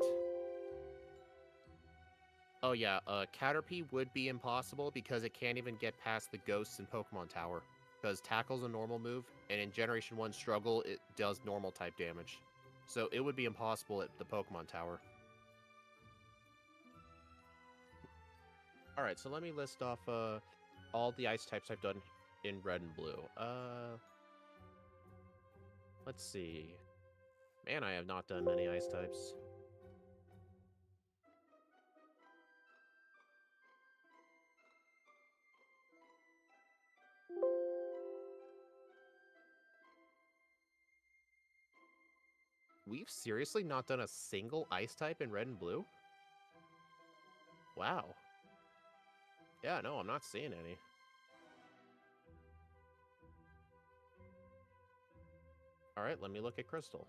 Oh yeah, Caterpie would be impossible because it can't even get past the ghosts in Pokemon Tower. Because Tackle's a normal move, and in Generation 1 Struggle, it does normal type damage. So it would be impossible at the Pokemon Tower. Alright, so let me list off all the ice types I've done in Red and Blue. Let's see. Man, I have not done many ice types. We've seriously not done a single ice type in Red and Blue? Wow. Yeah, no, I'm not seeing any. Alright, let me look at Crystal.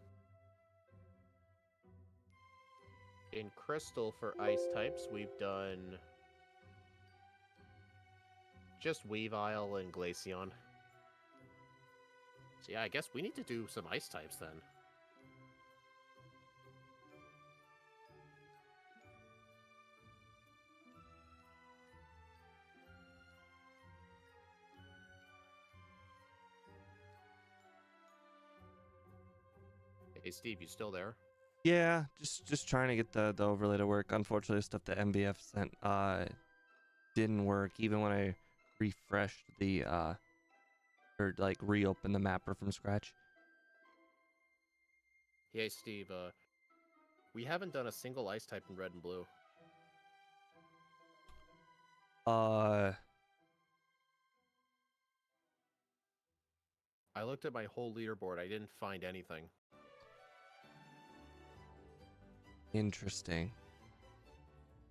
In Crystal for ice types, we've done just Weavile and Glaceon. So yeah, I guess we need to do some ice types then. Hey Steve, you still there? Yeah, just trying to get the overlay to work. Unfortunately, the stuff that MBF sent didn't work even when I refreshed the or like reopened the mapper from scratch. Hey Steve, we haven't done a single ice type in red and blue. I looked at my whole leaderboard. I didn't find anything. Interesting.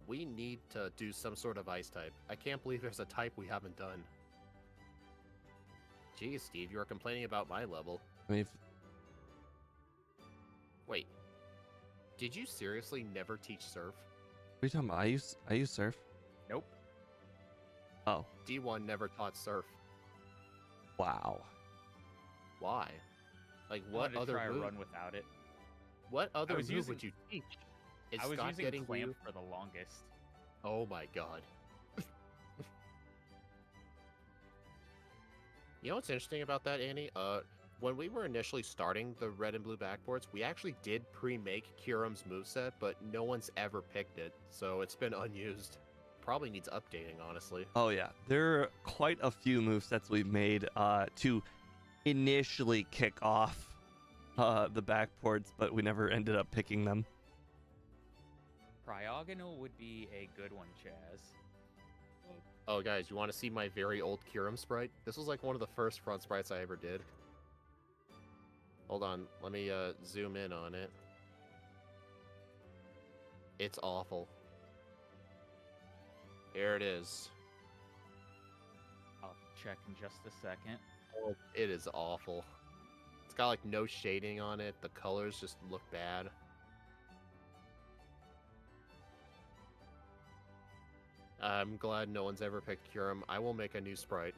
We need to do some sort of ice type. I can't believe there's a type we haven't done. Geez, Steve, you were complaining about my level. I mean, Wait, did you seriously never teach surf? what are you talking about? I use surf. Nope. Oh, D1 never taught surf. wow. Why? Like, I what wanted to other try a move? run without it. What other was move using- would you teach? Is I was Scott using getting clamp you? for the longest. Oh my god. You know what's interesting about that, Annie? When we were initially starting the red and blue backboards, we actually did pre-make Kyurem's moveset, but no one's ever picked it, so it's been unused. Probably needs updating, honestly. Oh yeah, there are quite a few movesets we've made to initially kick off the backboards, but we never ended up picking them. Cryogonal would be a good one, Chaz. Oh, guys, you want to see my very old Kyurem sprite? This was like one of the first front sprites I ever did. Hold on, let me zoom in on it. It's awful. Here it is. I'll check in just a second. Oh, it is awful. It's got like no shading on it. The colors just look bad. I'm glad no one's ever picked Kyurem. I will make a new sprite.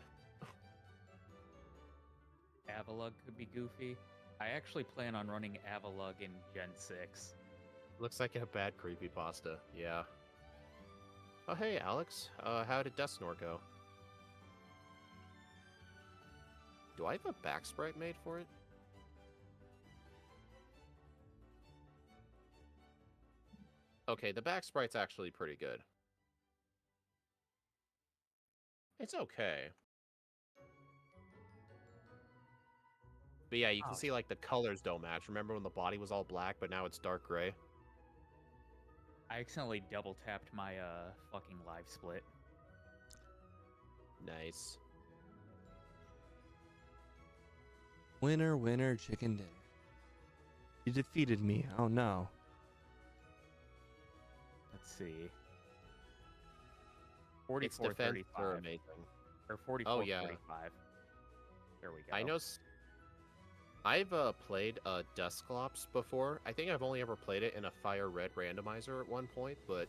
Avalug could be goofy. I actually plan on running Avalug in Gen 6. Looks like a bad creepypasta. Yeah. Oh, hey, Alex. How did Death Snore go? Do I have a back sprite made for it? Okay, the back sprite's actually pretty good. It's okay. But yeah, you can see like the colors don't match. Remember when the body was all black, but now it's dark gray? I accidentally double tapped my fucking live split. Nice. Winner, winner, chicken dinner. You defeated me. Oh no. Let's see. Its 44 defense 35. are amazing. Or 44 Oh, yeah. 45. There we go. I know. I've played Dusclops before. I think I've only ever played it in a Fire Red randomizer at one point, but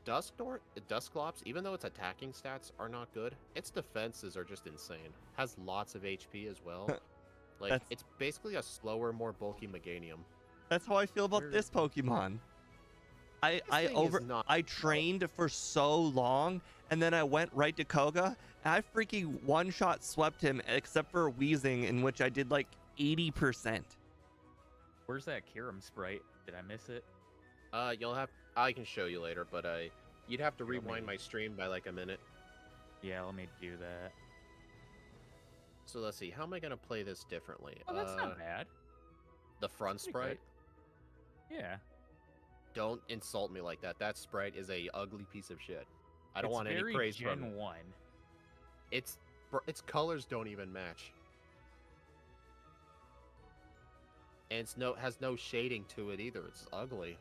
Dusclops, even though its attacking stats are not good, its defenses are just insane. Has lots of HP as well. Like, it's basically a slower, more bulky Meganium. That's how I feel about this Pokemon. I trained for so long, and then I went right to Koga, and I freaking one-shot swept him, except for Wheezing, in which I did like 80%. Where's that Kyurem sprite? Did I miss it? I can show you later, but you'd have to rewind my stream by like a minute. Yeah, let me do that. So let's see, how am I gonna play this differently? Oh, that's not bad. The front sprite? Yeah. Don't insult me like that. That sprite is a ugly piece of shit. I don't want any praise from it. Gen 1. Its colors don't even match. And has no shading to it either. It's ugly.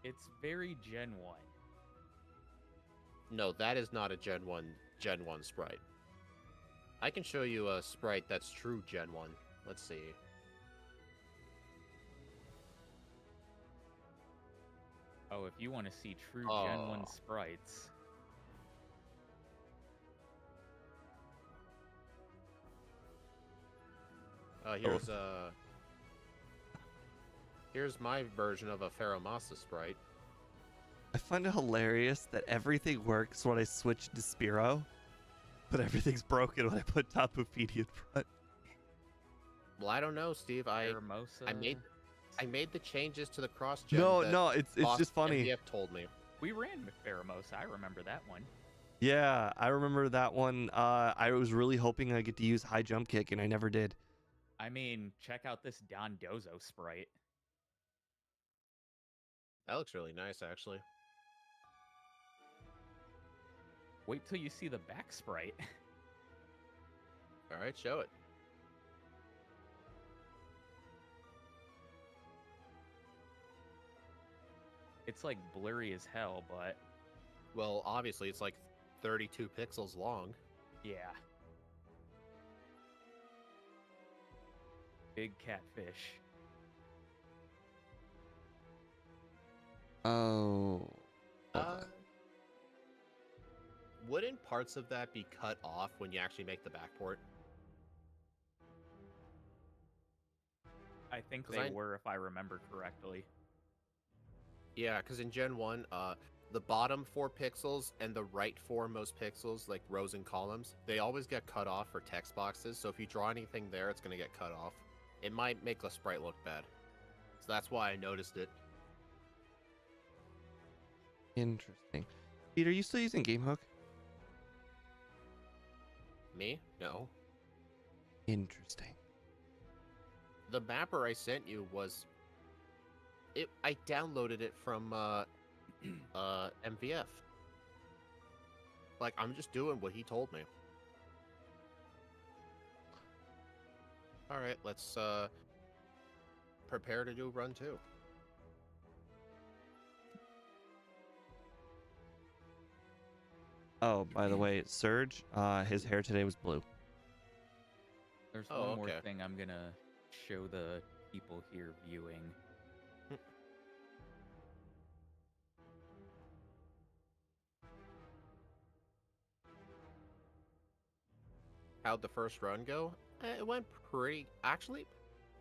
It's very Gen 1. No, that is not a Gen 1 sprite. I can show you a sprite that's true Gen 1. Let's see. Oh, if you want to see true Gen 1 Oh. sprites. Here's my version of a Pheromassa sprite. I find it hilarious that everything works when I switch to Spearow, but everything's broken when I put Tapu Fini in front. Well, I don't know, Steve. I made the changes to the cross gen. No, it's just funny. MVF told me. We ran Pheromosa. I remember that one. Yeah, I remember that one. I was really hoping I get to use high jump kick, and I never did. I mean, check out this Don Dozo sprite. That looks really nice, actually. Wait till you see the back sprite. All right, show it. It's like blurry as hell, but... Well, obviously, it's like 32 pixels long. Yeah. Big catfish. Oh. Wouldn't parts of that be cut off when you actually make the backport? I think they were, if I remember correctly. Yeah, because in Gen 1, the bottom 4 pixels and the right 4 most pixels, like rows and columns, they always get cut off for text boxes, so if you draw anything there, it's going to get cut off. It might make the sprite look bad. So that's why I noticed it. Interesting. Pete, are you still using GameHook? Me? No. Interesting. The mapper I sent you was... I downloaded it from MVF. Like, I'm just doing what he told me. Alright, let's prepare to do run 2. Oh, by the way, Surge, his hair today was blue. There's one more thing I'm gonna show the people here viewing. How'd the first run go? It went pretty... Actually,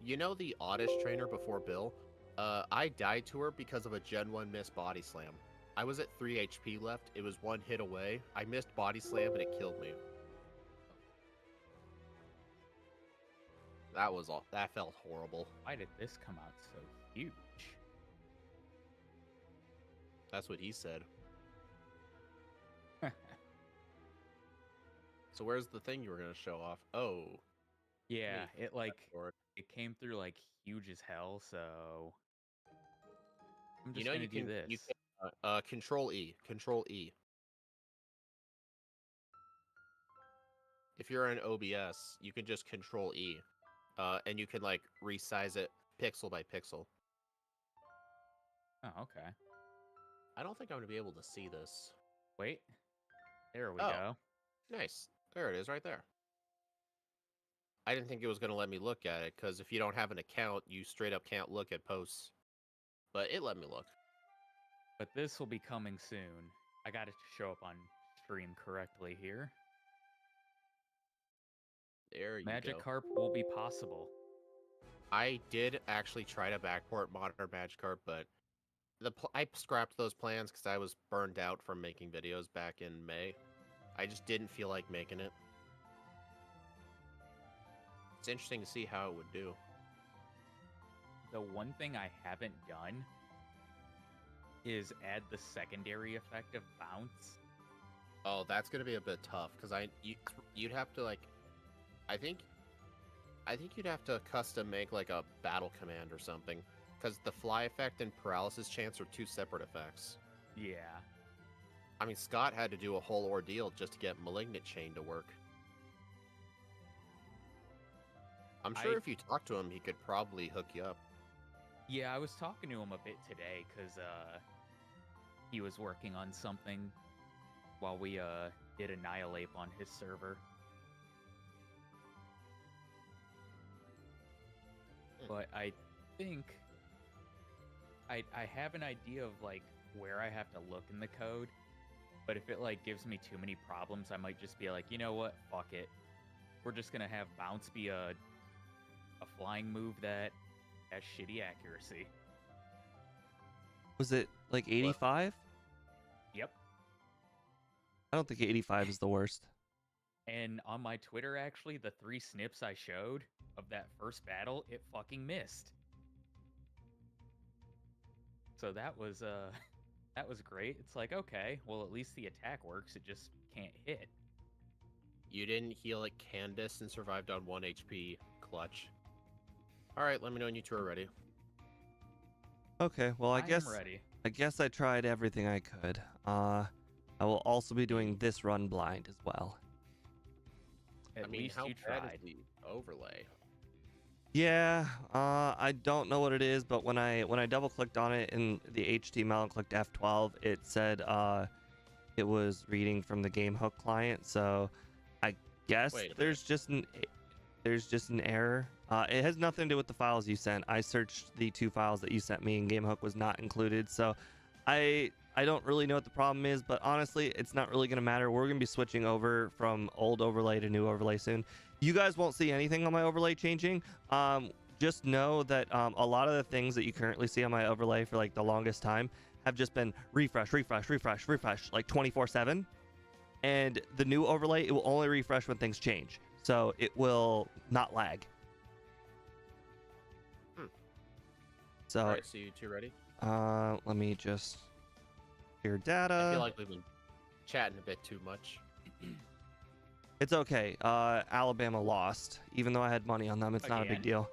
you know the Oddish trainer before Bill? I died to her because of a Gen 1 missed body slam. I was at 3 HP left, it was 1 hit away, I missed body slam and it killed me. That felt horrible. Why did this come out so huge? That's what he said. So where's the thing you were gonna show off? Oh. Yeah, it came through like huge as hell, so I'm just gonna do this. You can, Control E. Control E. If you're in OBS, you can just Control E. And you can like resize it pixel by pixel. Oh, okay. I don't think I'm gonna be able to see this. Wait. There we go. Nice. There it is right there. I didn't think it was going to let me look at it, because if you don't have an account, you straight up can't look at posts. But it let me look. But this will be coming soon. I got it to show up on stream correctly here. There you go. Magikarp will be possible. I did actually try to backport Modern Magikarp, but I scrapped those plans because I was burned out from making videos back in May. I just didn't feel like making it. It's interesting to see how it would do. The one thing I haven't done is add the secondary effect of bounce. Oh, that's gonna be a bit tough because you'd have to like, I think you'd have to custom make like a battle command or something, because the fly effect and paralysis chance are 2 separate effects. Yeah. I mean, Scott had to do a whole ordeal just to get Malignant Chain to work. I'm sure if you talk to him, he could probably hook you up. Yeah, I was talking to him a bit today, because he was working on something while we did Annihilate on his server. But I think I have an idea of like where I have to look in the code. But if it like gives me too many problems, I might just be like, you know what? Fuck it. We're just gonna have bounce be a flying move that has shitty accuracy. Was it like 85? Yep. I don't think 85 is the worst. And on my Twitter, actually, the 3 snips I showed of that first battle, it fucking missed. So that was great. It's like, okay, well, at least the attack works. It just can't hit. You didn't heal at Candace and survived on 1 HP. Clutch. All right, let me know when you two are ready. Okay, well, I am guess ready. I guess I tried everything I could. I will also be doing this run blind as well. At least how you bad tried. is the overlay? Yeah, I don't know what it is, but when I double clicked on it in the HTML and clicked F12, it said it was reading from the game hook client. So I guess there's just an error. It has nothing to do with the files you sent. I searched the 2 files that you sent me, and game hook was not included. So I don't really know what the problem is, but honestly, it's not really going to matter. We're going to be switching over from old overlay to new overlay soon. You guys won't see anything on my overlay changing. Just know that a lot of the things that you currently see on my overlay for like the longest time have just been refresh like 24/7. And the new overlay, it will only refresh when things change. So it will not lag. So, all right, so you two ready? let me just clear data. I feel like we've been chatting a bit too much. It's okay. Alabama lost, even though I had money on them. It's not a big deal.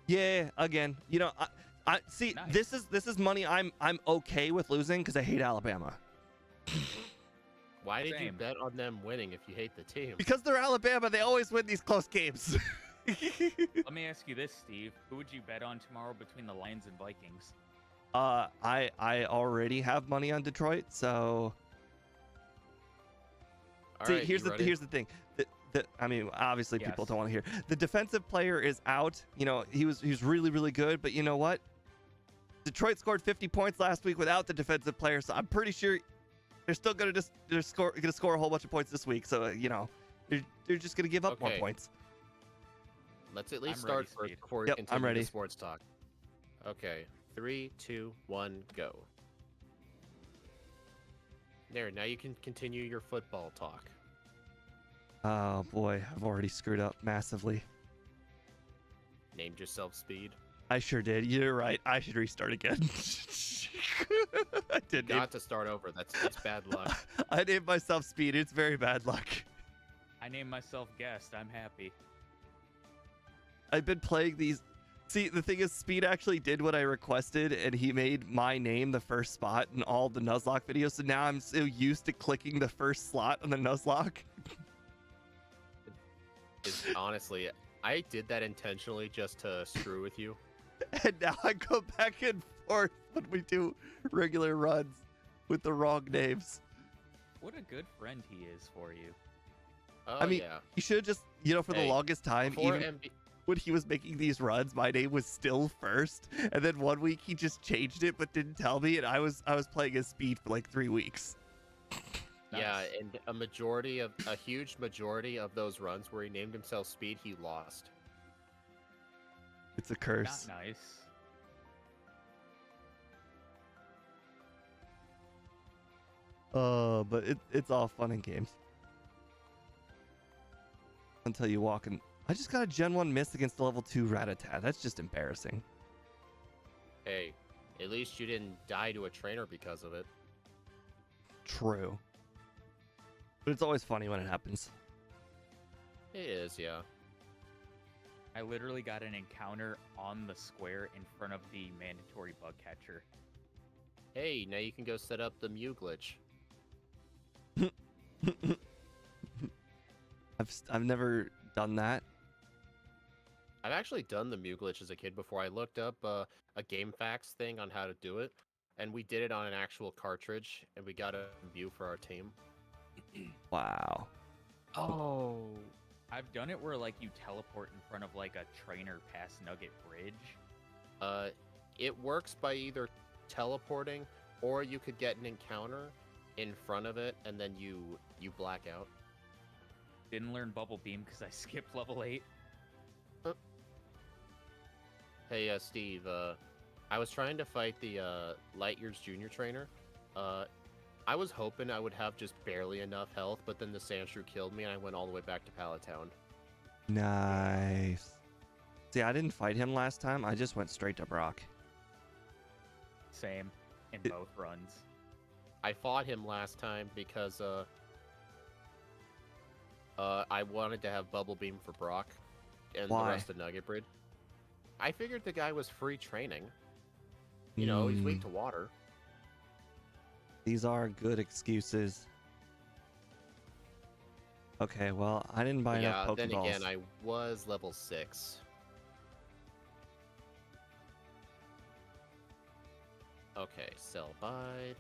Yeah, again. You know, I see. Nice. This is money I'm okay with losing because I hate Alabama. Why did you Same. bet on them winning if you hate the team? Because they're Alabama, they always win these close games. Let me ask you this, Steve. Who would you bet on tomorrow between the Lions and Vikings? I already have money on Detroit, so. All See, right, here's you the ready? thing. I mean, obviously people Yes. don't want to hear. The defensive player is out. You know, he was really, really good, but you know what? Detroit scored 50 points last week without the defensive player, so I'm pretty sure they're still gonna score a whole bunch of points this week. So you know, they're just gonna give up more Okay. points. Let's at least I'm start ready, first Speed. before we Yep, continue I'm ready. the sports talk. Okay, 3, 2, 1, go. There, now you can continue your football talk. Oh boy, I've already screwed up massively. Named yourself Speed. I sure did. You're right. I should restart again. I did. Got to start over. That's bad luck. I named myself Speed. It's very bad luck. I named myself Guest. I'm happy. I've been playing these. See, the thing is, Speed actually did what I requested, and he made my name the first spot in all the Nuzlocke videos. So now I'm so used to clicking the first slot on the Nuzlocke. Honestly, I did that intentionally just to screw with you. And now I go back and forth when we do regular runs with the wrong names. What a good friend he is for you. Oh, I mean, yeah. you should have just, you know, for the Hey, longest time, Before even MB when he was making these runs, my name was still first. And then one week he just changed it but didn't tell me, and I was playing as Speed for like 3 weeks. Yeah, Nice. and a huge majority of those runs where he named himself Speed, he lost. It's a curse. Not nice. But it's all fun and games. Until you walk in. I just got a Gen 1 miss against a level 2 Rattata. That's just embarrassing. Hey, at least you didn't die to a trainer because of it. True. But it's always funny when it happens. It is, yeah. I literally got an encounter on the square in front of the mandatory bug catcher. Hey, now you can go set up the Mew glitch. I've never done that. I've actually done the Mew glitch as a kid before. I looked up a GameFAQs thing on how to do it, and we did it on an actual cartridge, and we got a Mew for our team. Wow. Oh. I've done it where like you teleport in front of like a trainer past Nugget Bridge. It works by either teleporting or you could get an encounter in front of it, and then you black out. Didn't learn Bubble Beam because I skipped level 8. Hey, Steve, I was trying to fight the Light Years Junior trainer. I was hoping I would have just barely enough health, but then the Sandshrew killed me, and I went all the way back to Pallet Town. Nice. See, I didn't fight him last time. I just went straight to Brock. Same in both runs. I fought him last time because I wanted to have Bubble Beam for Brock and Why? the rest of Nugget Breed. I figured the guy was free training. You know, he's weak to water. These are good excuses. Okay, well, I didn't buy enough Pokeballs. Then again, I was level 6. Okay, sell bide.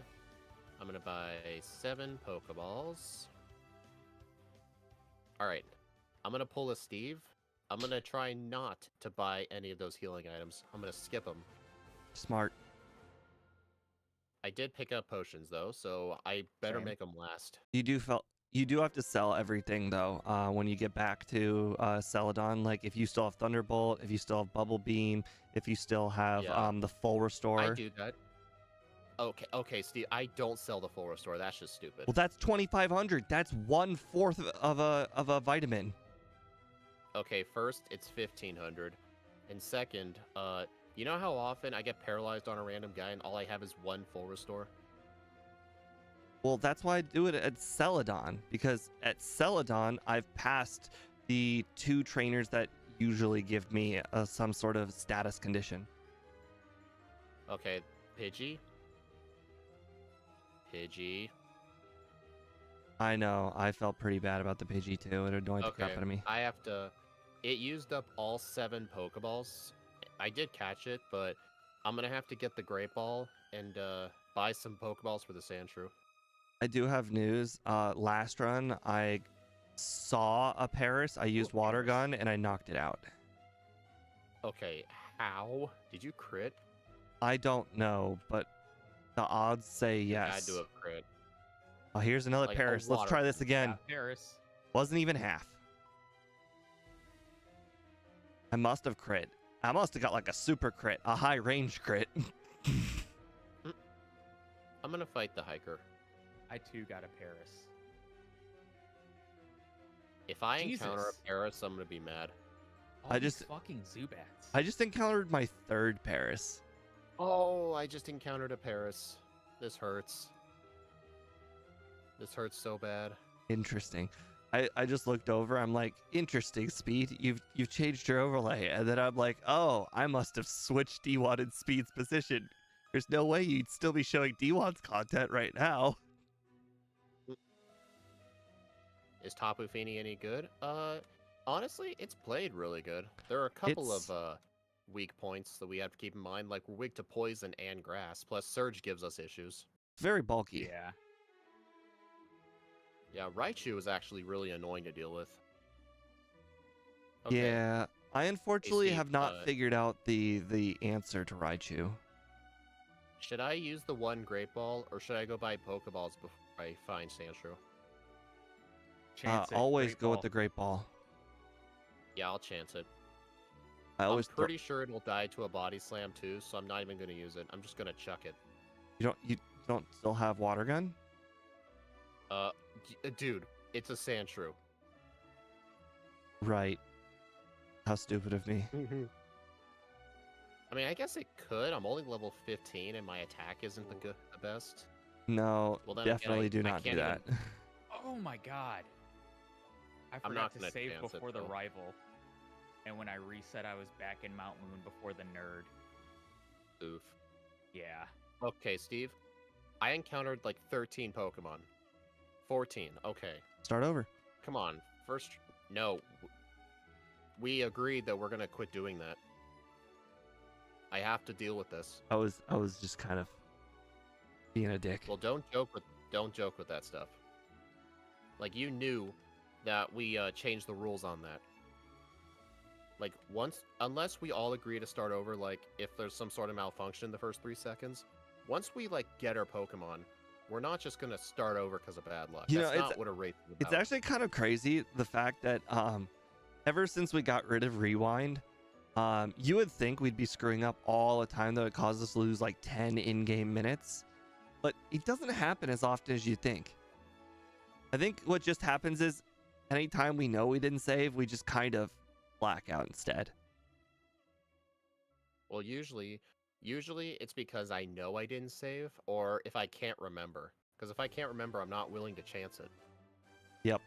I'm gonna buy 7 Pokeballs. Alright, I'm gonna pull a Steve. I'm gonna try not to buy any of those healing items. I'm gonna skip them. Smart. I did pick up potions though, so I better make them last. You do have to sell everything though. When you get back to Celadon, like if you still have Thunderbolt, if you still have Bubble Beam, if you still have the full restore. I do that. Okay, Steve. I don't sell the full restore. That's just stupid. Well, that's 2,500. That's 1/4 of a vitamin. Okay, first it's 1,500, and second, you know how often I get paralyzed on a random guy and all I have is 1 full restore? Well, that's why I do it at Celadon, because at Celadon I've passed the 2 trainers that usually give me some sort of status condition. Okay, Pidgey. I know. I felt pretty bad about the Pidgey too. It annoyed the crap out of me. I have to... It used up all 7 Pokeballs. I did catch it, but I'm going to have to get the Great Ball and buy some Pokeballs for the Sandshrew. I do have news. Last run, I saw a Paris. I used Water Gun, and I knocked it out. Okay, how? Did you crit? I don't know, but the odds say yes. I'd do a crit. Oh, here's another Like Paris. Let's try this again. Yeah, Paris. Wasn't even half. I must have crit. I must have got like a super crit, a high range crit. I'm gonna fight the hiker. I too got a Paris. If I encounter a Paris, I'm gonna be mad. I just fucking Zubats. I just encountered my 3rd Paris. Oh, I just encountered a Paris. This hurts. This hurts so bad. Interesting. I just looked over. I'm like, interesting, Speed. You've changed your overlay, and then I'm like, oh, I must have switched D1 and Speed's position. There's no way you'd still be showing D1's content right now. Is Tapu Fini any good? Honestly, it's played really good. There are a couple of weak points that we have to keep in mind, like we're weak to poison and grass. Plus, Surge gives us issues. Very bulky. Yeah. Yeah, Raichu is actually really annoying to deal with. Okay. Yeah, I unfortunately have not figured out the answer to Raichu. Should I use the 1 Great Ball, or should I go buy Pokeballs before I find Sandshrew? Always go with the Great Ball. Yeah, I'll chance it. I'm pretty sure it'll die to a Body Slam too, so I'm not even going to use it. I'm just going to chuck it. You don't still have Water Gun? Dude, it's a Sandshrew. Right. How stupid of me. I mean, I guess it could. I'm only level 15, and my attack isn't the best. No, well, definitely do not do that. Oh my god. I forgot to save before the rival. And when I reset, I was back in Mount Moon before the nerd. Oof. Yeah. Okay, Steve. I encountered like 13 Pokemon. 14. Okay. Start over. Come on. First... No. We agreed that we're going to quit doing that. I have to deal with this. I was just kind of being a dick. Well, don't joke with that stuff. Like, you knew that we changed the rules on that. Like, unless we all agree to start over, like, if there's some sort of malfunction the first 3 seconds, once we like get our Pokemon, we're not just gonna start over because of bad luck. You That's know, not what a race is it's about. actually kind of crazy the fact that ever since we got rid of Rewind, you would think we'd be screwing up all the time, that would cause us to lose like 10 in-game minutes, but it doesn't happen as often as you think. I think what just happens is anytime we know we didn't save, we just kind of black out instead. Well, usually it's because I know I didn't save, or if I can't remember. Because if I can't remember, I'm not willing to chance it. Yep.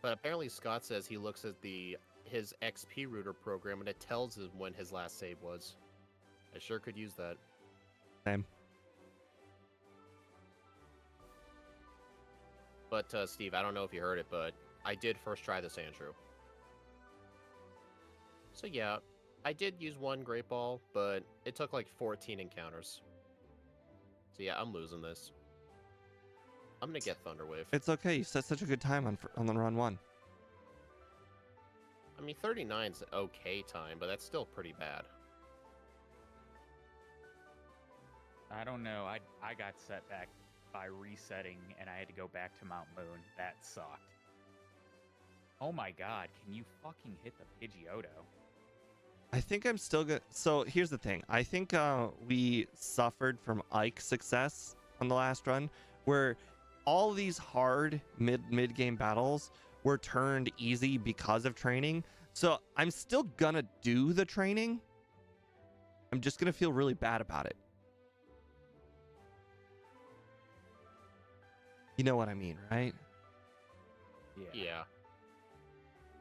But apparently Scott says he looks at his XP router program and it tells him when his last save was. I sure could use that. Same. But Steve, I don't know if you heard it, but I did first try this Andrew. So yeah, I did use one Great Ball, but it took like 14 encounters. So yeah, I'm losing this. I'm gonna get Thunder Wave. It's okay. You set such a good time on the run 1. I mean, 39's okay time, but that's still pretty bad. I don't know. I got set back by resetting, and I had to go back to Mount Moon. That sucked. Oh my god, can you fucking hit the Pidgeotto? I think I'm still good. So here's the thing. I think we suffered from Ike success on the last run, where all these hard mid-game battles were turned easy because of training. So I'm still gonna do the training. I'm just gonna feel really bad about it. You know what I mean, right? Yeah.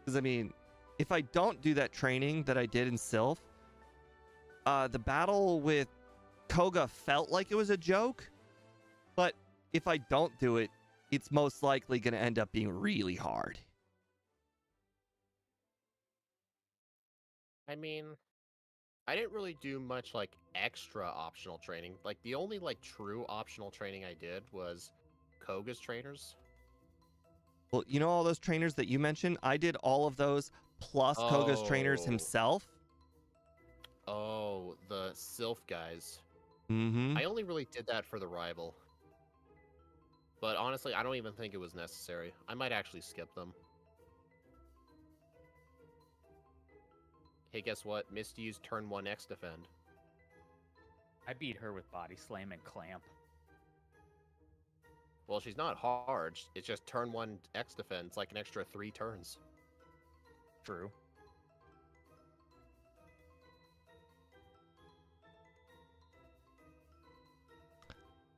Because I mean, if I don't do that training that I did in Sylph, the battle with Koga felt like it was a joke, but if I don't do it, it's most likely going to end up being really hard. I mean, I didn't really do much like extra optional training. Like the only like true optional training I did was Koga's trainers. Well, you know all those trainers that you mentioned? I did all of those plus Koga's trainers himself. Oh, the Sylph guys. Mm-hmm. I only really did that for the rival. But honestly, I don't even think it was necessary. I might actually skip them. Hey, guess what? Misty used turn 1 X defend. I beat her with Body Slam and Clamp. Well, she's not hard. It's just turn 1 X defend. It's like an extra 3 turns. True.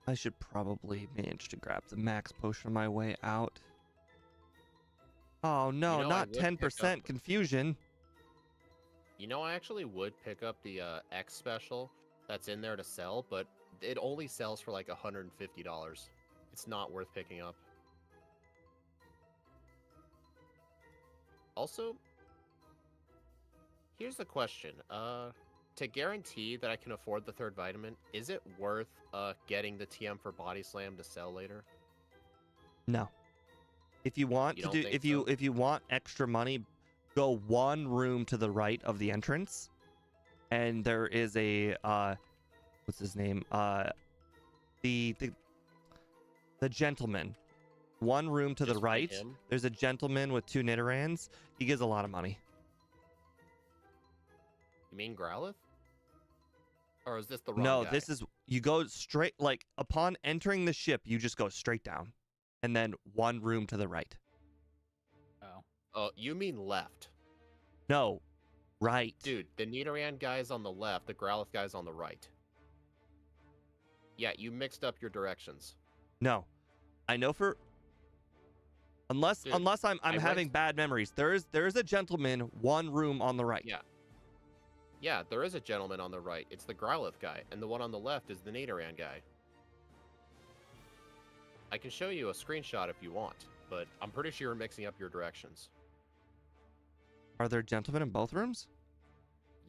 I should probably manage to grab the max potion on my way out. Oh no, You know, not 10% confusion. You know, I actually would pick up the X special that's in there to sell, but it only sells for like $150. It's not worth picking up. Also, here's the question. To guarantee that I can afford the 3rd vitamin, is it worth getting the TM for Body Slam to sell later? No. If you want You to don't do, think if you want extra money, go one room to the right of the entrance, and there is a what's his name? The gentleman. One room to the Just fight right. him? There's a gentleman with 2 Nidorans. He gives a lot of money. You mean Growlithe? Or is this the wrong No, guy? this is, you go straight, like upon entering the ship, you just go straight down, and then one room to the right. Oh. Oh, you mean left. No, right. Dude, the Nidoran guy's on the left, the Growlithe guy's on the right. Yeah, you mixed up your directions. No, I know for unless Dude, I'm having bad memories. There is a gentleman, one room on the right. Yeah. Yeah, there is a gentleman on the right. It's the Growlithe guy, and the one on the left is the Nidoran guy. I can show you a screenshot if you want, but I'm pretty sure you're mixing up your directions. Are there gentlemen in both rooms?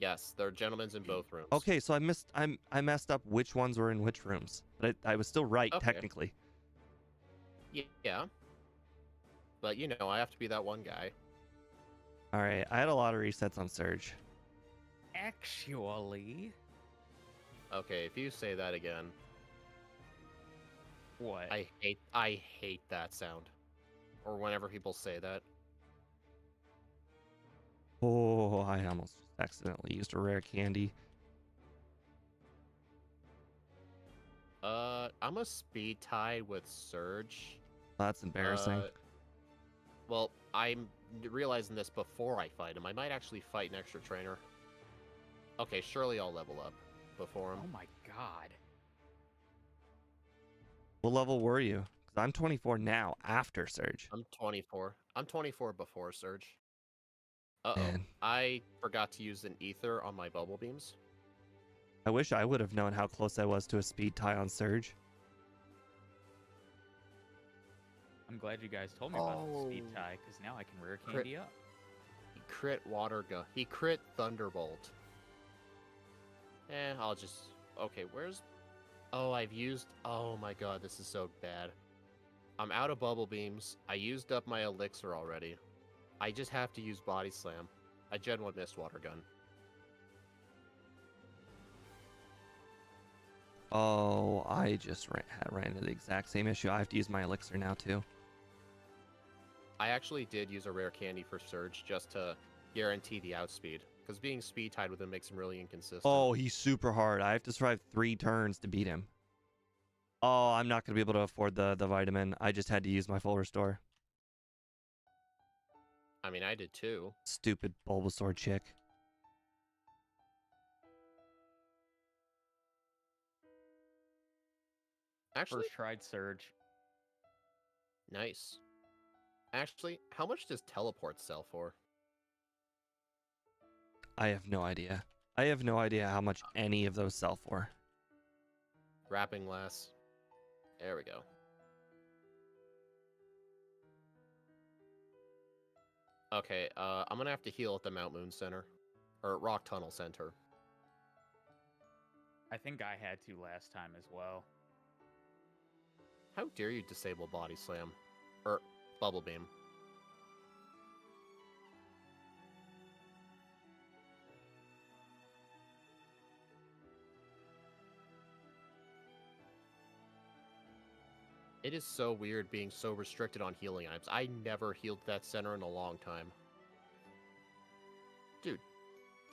Yes, there are gentlemen's in both rooms. Okay, so I messed up which ones were in which rooms, but I was still right technically. Yeah. But you know, I have to be that one guy. All right, I had a lot of resets on Surge. Actually, Okay, if you say that again. What? I hate that sound. Or whenever people say that. Oh, I almost accidentally used a rare candy. I'm a speed tie with Surge. That's embarrassing. Well, I'm realizing this before I fight him. I might actually fight an extra trainer. Okay, surely I'll level up before him. Oh my god. What level were you? Because I'm 24 now after Surge. I'm 24. I'm 24 before Surge. Uh-oh. Man. I forgot to use an ether on my bubble beams. I wish I would have known how close I was to a speed tie on Surge. I'm glad you guys told me about the speed tie, because now I can rare candy up. He crit water gun. He crit thunderbolt. I'll just... Okay, where's... Oh, I've used... Oh my god, this is so bad. I'm out of bubble beams. I used up my elixir already. I just have to use body slam. I Gen 1 mist water gun. Oh, I just ran into the exact same issue. I have to use my elixir now too. I actually did use a rare candy for Surge just to guarantee the outspeed. Because being speed tied with him makes him really inconsistent. Oh, he's super hard. I have to survive 3 turns to beat him. Oh, I'm not going to be able to afford the vitamin. I just had to use my full restore. I mean, I did too. Stupid Bulbasaur chick. Actually, First tried Surge. Nice. Actually, how much does teleport sell for? I have no idea. I have no idea how much any of those sell for. Wrapping lass. There we go. Okay, I'm gonna have to heal at the Mount Moon Center. Or Rock Tunnel Center. I think I had to last time as well. How dare you disable Body Slam? Or Bubble Beam. It is so weird being so restricted on healing items. I never healed that center in a long time. Dude,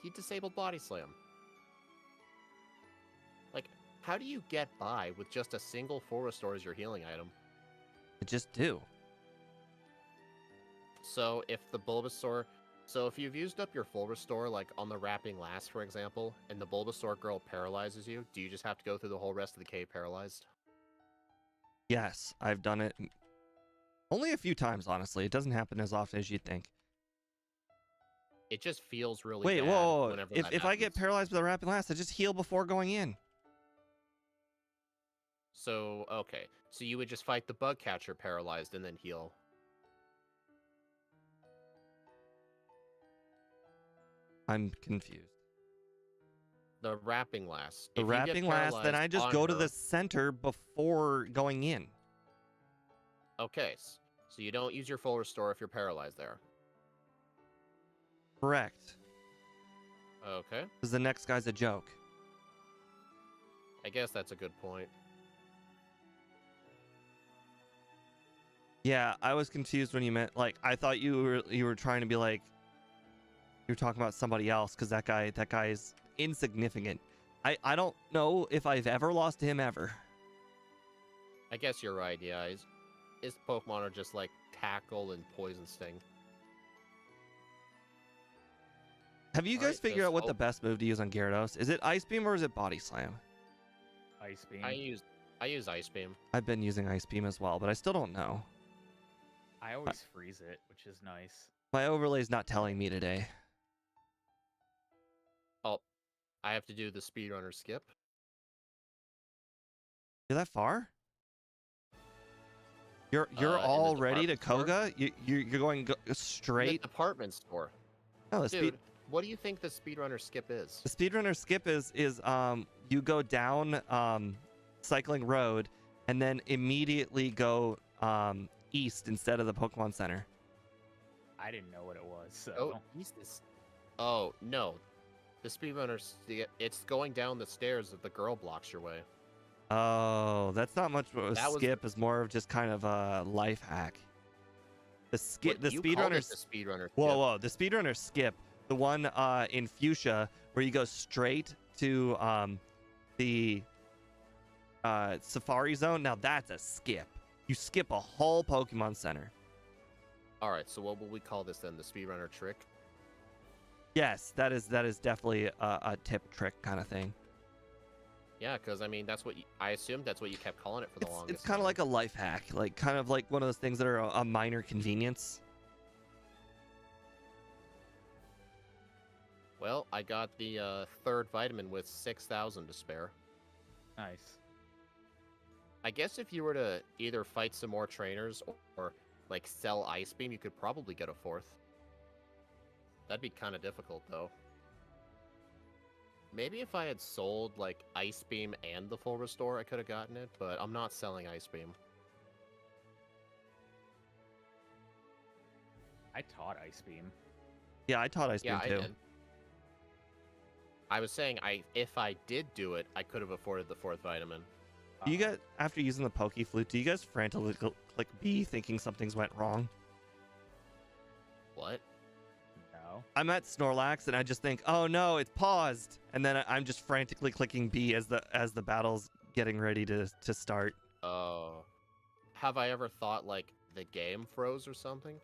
he disabled Body Slam. Like, how do you get by with just a single full restore as your healing item? I just do. So if the Bulbasaur... So if you've used up your full restore, like on the Wrapping Lass, for example, and the Bulbasaur girl paralyzes you, do you just have to go through the whole rest of the cave paralyzed? Yes, I've done it only a few times, honestly. It doesn't happen as often as you'd think. It just feels really Wait, bad whoa. whenever If I get paralyzed with a Rapid Last, I just heal before going in. So, okay. So you would just fight the bug catcher paralyzed and then heal. I'm confused. The Wrapping Lass. The Wrapping Last, then I just go to the center before going in. Okay, so you don't use your full restore if you're paralyzed there. Correct. Okay. Because the next guy's a joke. I guess that's a good point. Yeah, I was confused when you meant, like, I thought you were trying to be like, you're talking about somebody else, because that guy is insignificant. I don't know if I've ever lost to him ever. I guess you're right, yeah. His Pokemon are just like Tackle and Poison Sting. Have you guys figured out what the best move to use on Gyarados? Is it Ice Beam or is it Body Slam? Ice Beam. I use Ice Beam. I've been using Ice Beam as well, but I still don't know. I always freeze it, which is nice. My overlay's not telling me today. Oh, I have to do the speedrunner skip. You're that far? You're all ready to Koga? You're going straight? In the department store. No, Dude, what do you think the speedrunner skip is? The speedrunner skip is you go down Cycling Road and then immediately go east instead of the Pokemon Center. I didn't know what it was. So. Oh, east is... Oh, no. The speedrunner, it's going down the stairs if the girl blocks your way. Oh, that's not much of a That was skip. Is more of just kind of a life hack. The skip, the you called it speedrunners. the speedrunner skip. Whoa. The speedrunner skip, the one in Fuchsia where you go straight to the Safari Zone. Now that's a skip. You skip a whole Pokemon Center. All right, so what will we call this then? The speedrunner trick? Yes, that is definitely a tip trick kind of thing. Yeah, because I mean that's what I assumed that's what you kept calling it for the longest. It's kind of like a life hack, like kind of like one of those things that are a minor convenience. Well, I got the third vitamin with 6,000 to spare. Nice. I guess if you were to either fight some more trainers or like sell Ice Beam, you could probably get a fourth. That'd be kind of difficult though. Maybe if I had sold like Ice Beam and the full restore, I could have gotten it, but I'm not selling Ice Beam. I taught Ice Beam. Yeah, I taught Ice Beam too. I did. I was saying if I did do it, I could have afforded the fourth vitamin. Do you guys, after using the Poke Flute, do you guys frantically click B thinking something's went wrong? What? No. I'm at Snorlax and I just think, oh no, it's paused, and then I'm just frantically clicking B as the battle's getting ready to start. Oh. Have I ever thought like the game froze or something?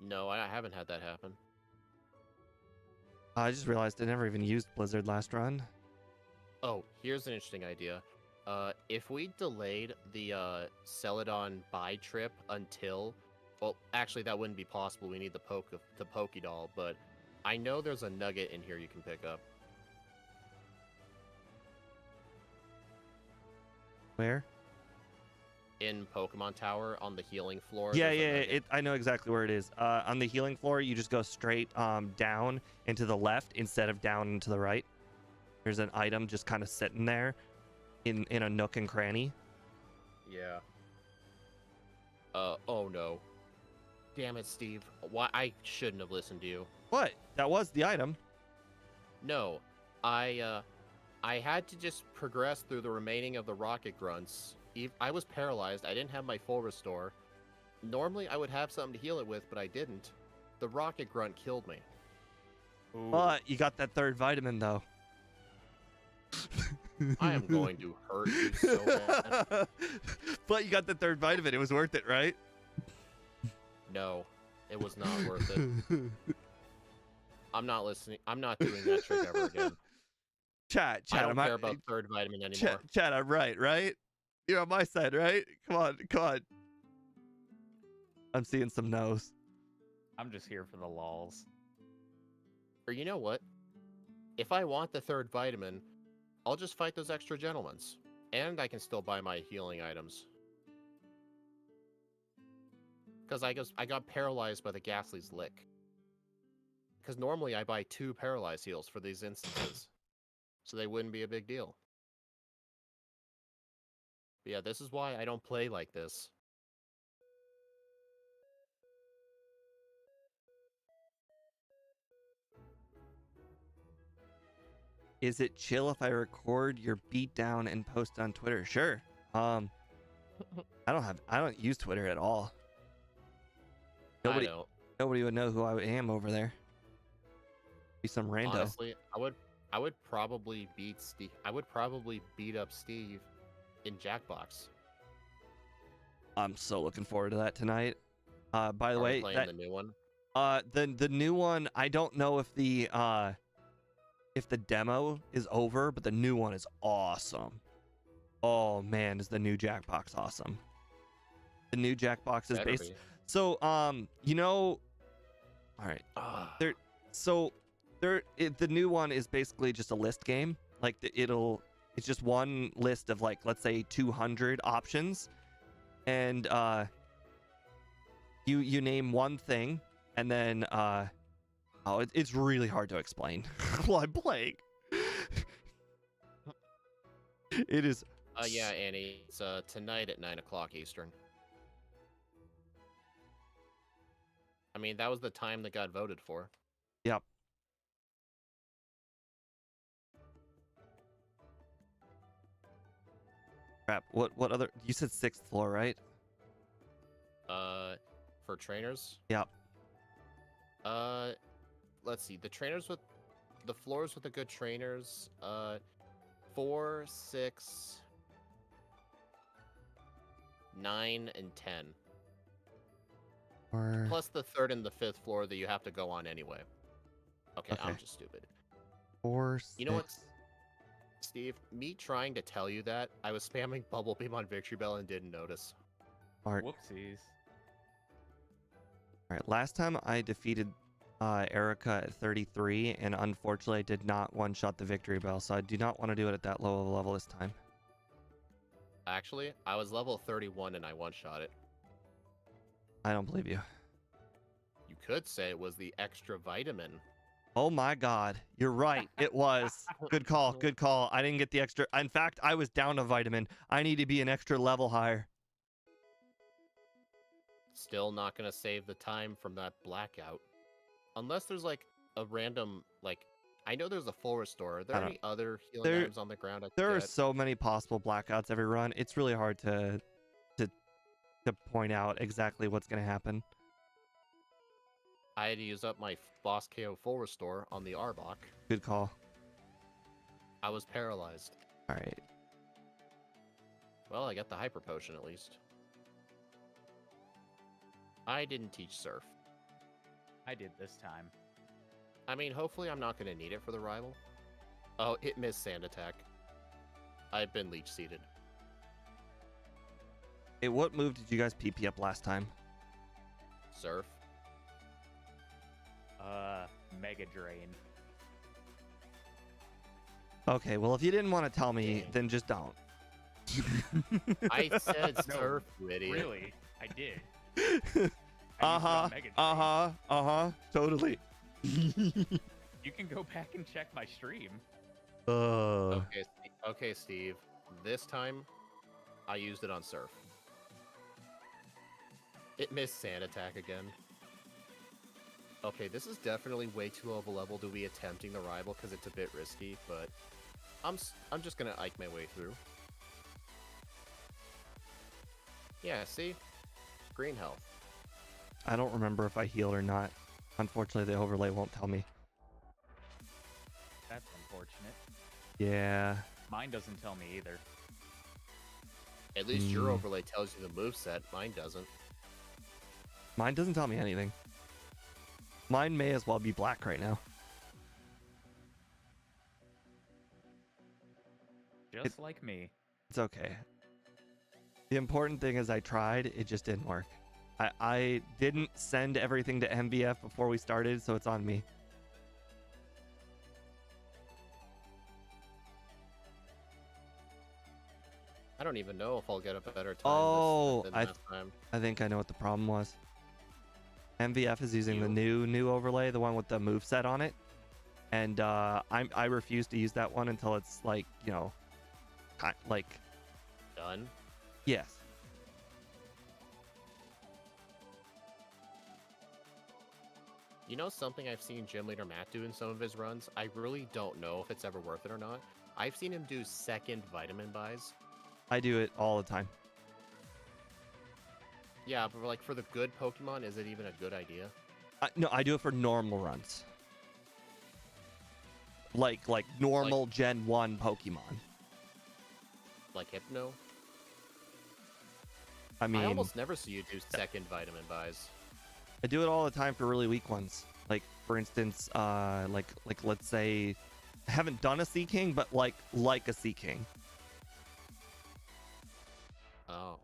No, I haven't had that happen. I just realized I never even used Blizzard last run. Oh, here's an interesting idea. If we delayed the Celadon buy trip until, well, actually that wouldn't be possible. We need the Pokédoll, but I know there's a nugget in here you can pick up. Where? In Pokemon Tower on the healing floor. Yeah. I know exactly where it is. On the healing floor, you just go straight down and to the left instead of down and to the right. There's an item just kind of sitting there in a nook and cranny. Yeah. Oh no. Damn it, Steve. Why I shouldn't have listened to you. What? That was the item. No. I had to just progress through the remaining of the rocket grunts. I was paralyzed. I didn't have my full restore. Normally, I would have something to heal it with, but I didn't. The rocket grunt killed me. Ooh. But you got that third vitamin, though. I am going to hurt you so bad. But you got the third vitamin. It was worth it, right? No, it was not worth it. I'm not listening. I'm not doing that trick ever again. Chat. I don't care about third vitamin anymore. Chat, I'm right? You're on my side, right? Come on. I'm seeing some no's. I'm just here for the lols. Or you know what? If I want the third vitamin, I'll just fight those extra gentlemans. And I can still buy my healing items. Because I got paralyzed by the Ghastly's lick. Because normally I buy 2 paralyzed heals for these instances. So they wouldn't be a big deal. But yeah, this is why I don't play like this. Is it chill if I record your beatdown and post on Twitter? Sure. I don't use Twitter at all. Nobody would know who I am over there. Be some rando. Honestly, I would probably beat Steve. I would probably beat up Steve in Jackbox. I'm so looking forward to that tonight. By the way, playing the new one. The new one, I don't know if the demo is over, but the new one is awesome. Oh man, is the new Jackbox awesome? The new Jackbox is based. So you know, all right. The new one is basically just a list game. Like it's just one list of, like, let's say 200 options, and you name one thing, and then it's really hard to explain while I'm playing. It is. Yeah, Annie. It's tonight at 9 o'clock Eastern. I mean, that was the time that got voted for. Yep. Crap. What other? You said 6th floor, right? For trainers. Yep. Let's see. The floors with the good trainers. 4, 6, 9, and 10. Or Plus the 3rd and the 5th floor that you have to go on anyway. Okay, I'm Okay. just stupid. 4, 6. You know what, Steve? Me trying to tell you that, I was spamming Bubble Beam on Victory Bell and didn't notice. Smart. Whoopsies. All right. Last time I defeated Erica at 33, and unfortunately I did not one-shot the victory bell, so I do not want to do it at that low of a level this time. Actually, I was level 31 and I one-shot it. I don't believe you. You could say it was the extra vitamin. Oh my god. You're right. It was. Good call. Good call. I didn't get the extra. In fact, I was down a vitamin. I need to be an extra level higher. Still not gonna save the time from that blackout. Unless there's like a random, like, I know there's a full restore. Are there any other healing items on the ground I could There are get? so many possible blackouts every run. It's really hard to point out exactly what's going to happen. I had to use up my boss KO full restore on the Arbok. Good call. I was paralyzed. All right. Well, I got the hyper potion at least. I didn't teach Surf. I did this time. I mean, hopefully I'm not going to need it for the rival. Oh, it missed Sand Attack. I've been leech seeded. Hey, what move did you guys PP up last time? Surf. Mega Drain. Okay, well, if you didn't want to tell me, then just don't. I said No, Surf, you idiot. Really? I did. Totally. You can go back and check my stream. Okay, Steve. This time, I used it on Surf. It missed Sand Attack again. Okay, this is definitely way too low of a level to be attempting the rival because it's a bit risky, but I'm just gonna Ike my way through. Yeah, see? Green health. I don't remember if I healed or not. Unfortunately, the overlay won't tell me. That's unfortunate. Yeah. Mine doesn't tell me either. At least your overlay tells you the moveset. Mine doesn't. Mine doesn't tell me anything. Mine may as well be black right now. Just like me. It's okay. The important thing is I tried, it just didn't work. I didn't send everything to MVF before we started, so it's on me. I don't even know if I'll get a better time than last time. I think I know what the problem was. MVF is using the new overlay, the one with the moveset on it. And I refuse to use that one until it's like, you know, like done. Yes. You know something I've seen Gym Leader Matt do in some of his runs? I really don't know if it's ever worth it or not. I've seen him do second vitamin buys. I do it all the time. Yeah, but like for the good Pokemon, is it even a good idea? No, I do it for normal runs. Like normal Gen 1 Pokemon. Like Hypno? I mean, I almost never see you do second vitamin buys. I do it all the time for really weak ones. Like, for instance, like let's say, I haven't done a Sea King, but like a Sea King. Oh.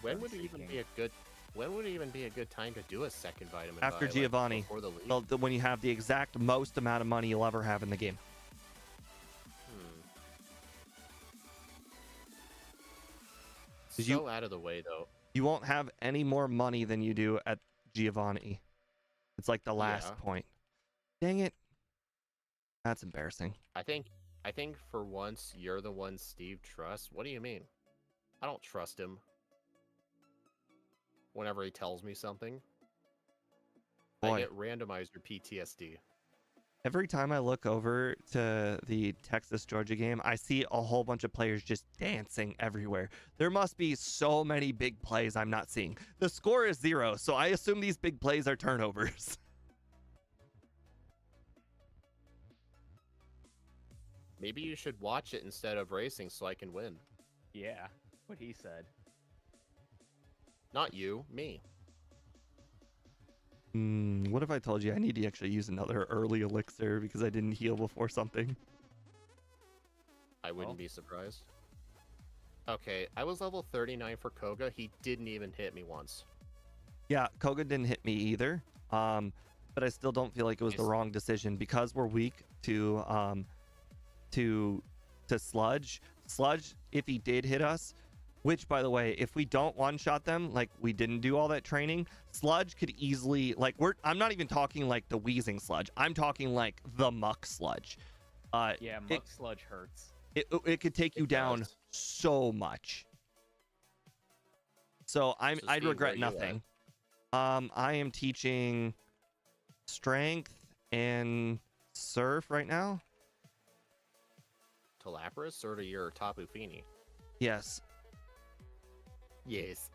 When would it even be a good time to do a second vitamin After buy, Giovanni. Like before the league? Well, when you have the exact most amount of money you'll ever have in the game. So out of the way, though. You won't have any more money than you do at Giovanni. It's like the last point. Dang it. That's embarrassing. I think for once you're the one Steve trusts. What do you mean? I don't trust him. Whenever he tells me something, Boy. I get randomizer PTSD. Every time I look over to the Texas Georgia game, I see a whole bunch of players just dancing everywhere. There must be so many big plays I'm not seeing. The score is 0, so I assume these big plays are turnovers. Maybe you should watch it instead of racing so I can win. Yeah, what he said. Not you, me. What if I told you I need to actually use another early elixir because I didn't heal before something? I wouldn't be surprised. Okay, I was level 39 for Koga. He didn't even hit me once. Yeah, Koga didn't hit me either. But I still don't feel like it was the wrong decision because we're weak to Sludge. Sludge, if he did hit us, which by the way, if we don't one-shot them, like we didn't do all that training, Sludge could easily, like, I'm not even talking like the wheezing Sludge. I'm talking like the muck Sludge. Yeah, muck Sludge hurts. It could take you down so much. So I'd regret nothing. I am teaching strength and surf right now. To Lapras or to your Tapu Fini? Yes. Yes.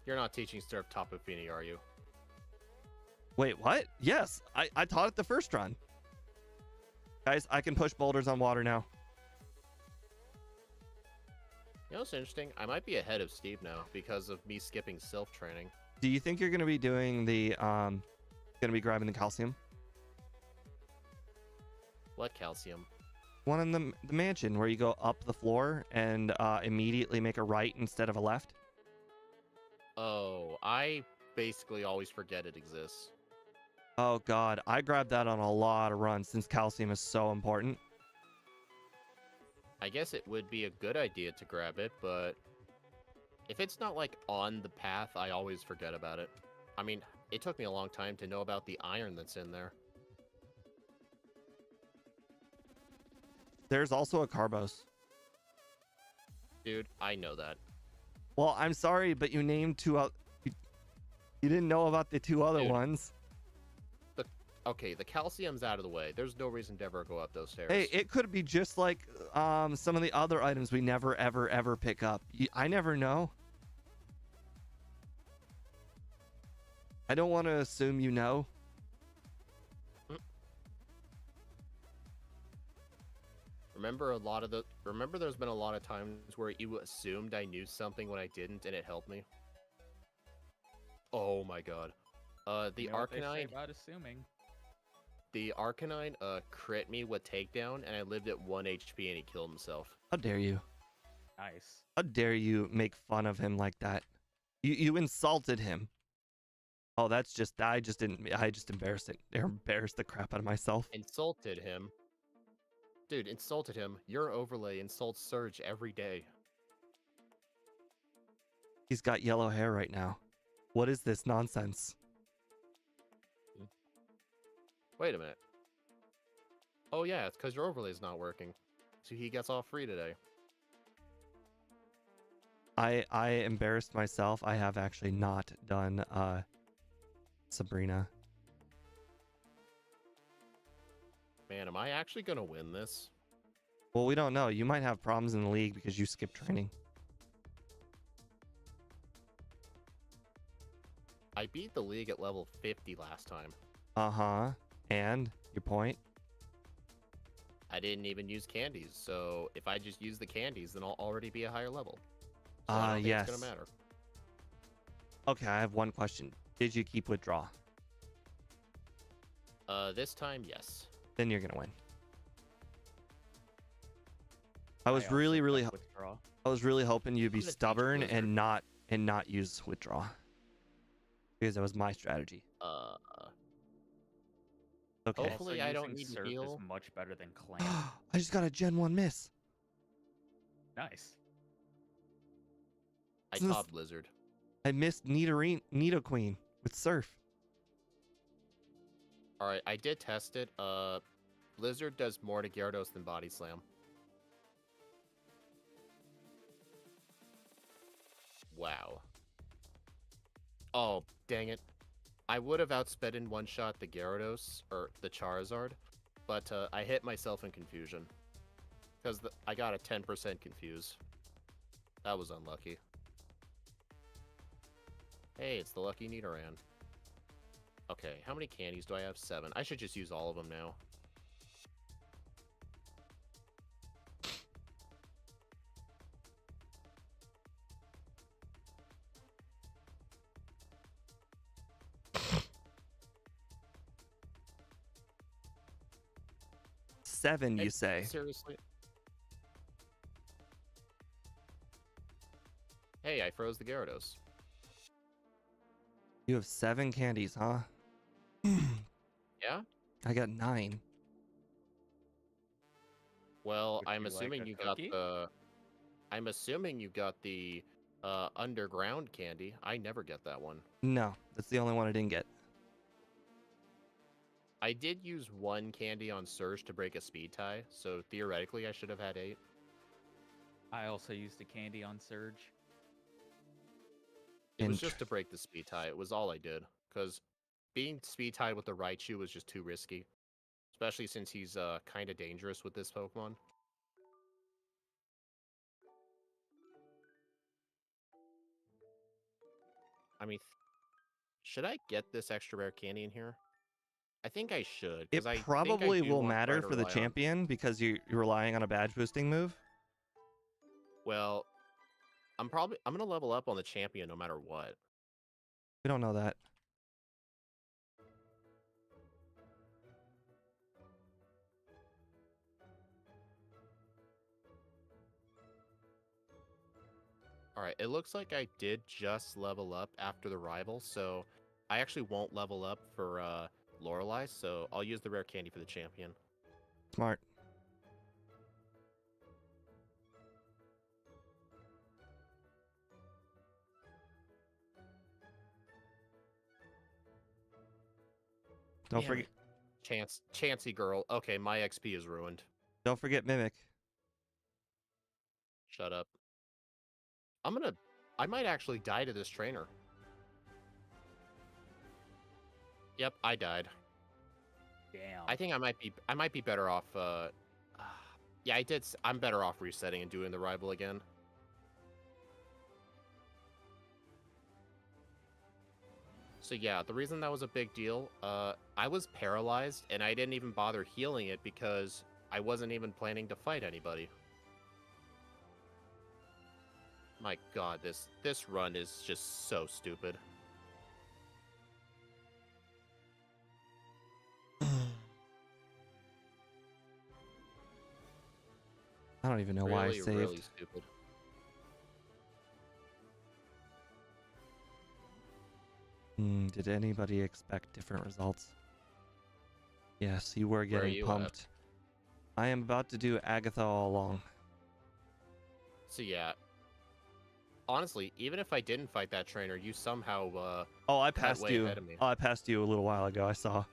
You're not teaching surf Tapu Fini, are you? Wait, what? Yes, I taught it the first run. Guys, I can push boulders on water now. You know what's interesting? I might be ahead of Steve now because of me skipping self training. Do you think you're going to be doing the grabbing the calcium? What calcium? One in the mansion where you go up the floor and immediately make a right instead of a left. Oh, I basically always forget it exists. Oh god, I grabbed that on a lot of runs since calcium is so important. I guess it would be a good idea to grab it, but if it's not like on the path, I always forget about it. I mean, it took me a long time to know about the iron that's in there. There's also a Carbos. Dude, I know that. Well, I'm sorry, but you named two out. You didn't know about the two other ones. Okay, the calcium's out of the way. There's no reason to ever go up those stairs. Hey, it could be just like some of the other items we never, ever, ever pick up. I never know. I don't want to assume you know. Remember there's been a lot of times where you assumed I knew something when I didn't, and it helped me. Oh my god. The Arcanine about assuming. The Arcanine crit me with takedown, and I lived at 1 HP, and he killed himself. How dare you? Nice. How dare you make fun of him like that? You insulted him. Oh, I just embarrassed the crap out of myself. Insulted him. Dude, insulted him. Your overlay insults Surge every day. He's got yellow hair right now. What is this nonsense? Wait a minute. Oh yeah, it's because your overlay's not working. So he gets off free today. I embarrassed myself. I have actually not done Sabrina. Man, am I actually gonna win this? Well, we don't know. You might have problems in the league because you skipped training. I beat the league at level 50 last time. Uh-huh. And your point? I didn't even use candies, so if I just use the candies, then I'll already be a higher level. So I don't think yes. it's gonna matter. Okay, I have one question. Did you keep withdraw? This time, yes. Then you're gonna win. I was really hoping you'd be stubborn and not use withdraw. Because that was my strategy. Okay. Hopefully I don't need to heal. Is much better than Clam. I just got a Gen 1 miss. Nice. I top Blizzard. I missed Nidoqueen with Surf. Alright, I did test it. Blizzard does more to Gyarados than Body Slam. Wow. Oh, dang it. I would have outsped in one shot the Gyarados or the Charizard, but I hit myself in confusion because I got a 10% confuse. That was unlucky. Hey, it's the lucky Nidoran. Okay, how many candies do I have? 7. I should just use all of them now. Seven, you say? Seriously? Hey, I froze the Gyarados. You have 7 candies, huh? Yeah? I got 9. Well, Would I'm you like assuming a you cookie? got the... I'm assuming you got the underground candy. I never get that one. No, that's the only one I didn't get. I did use 1 candy on Surge to break a speed tie, so theoretically I should have had 8. I also used a candy on Surge. It was just to break the speed tie. It was all I did, because being speed tied with the Raichu was just too risky, especially since he's kind of dangerous with this Pokemon. I mean, should I get this extra rare candy in here? I think I should, It because I probably think I do will want to try matter to for the rely on... champion because you're relying on a badge boosting move. Well, I'm gonna level up on the champion no matter what. We don't know that. Alright, it looks like I did just level up after the rival, so I actually won't level up for Lorelei, so I'll use the rare candy for the champion. Smart. Don't forget. Chansey girl. Okay, my XP is ruined. Don't forget Mimic. Shut up. I might actually die to this trainer. Yep, I died. Damn. I think I might be better off yeah, I'm better off resetting and doing the rival again. So yeah, the reason that was a big deal, I was paralyzed and I didn't even bother healing it because I wasn't even planning to fight anybody. My god, this run is just so stupid. I don't even know why I saved. Really stupid. Did anybody expect different results? Yes, you were getting pumped. I am about to do Agatha all along. So yeah. Honestly, even if I didn't fight that trainer, you somehow oh, I passed you. Ahead of me. Oh, I passed you a little while ago. I saw.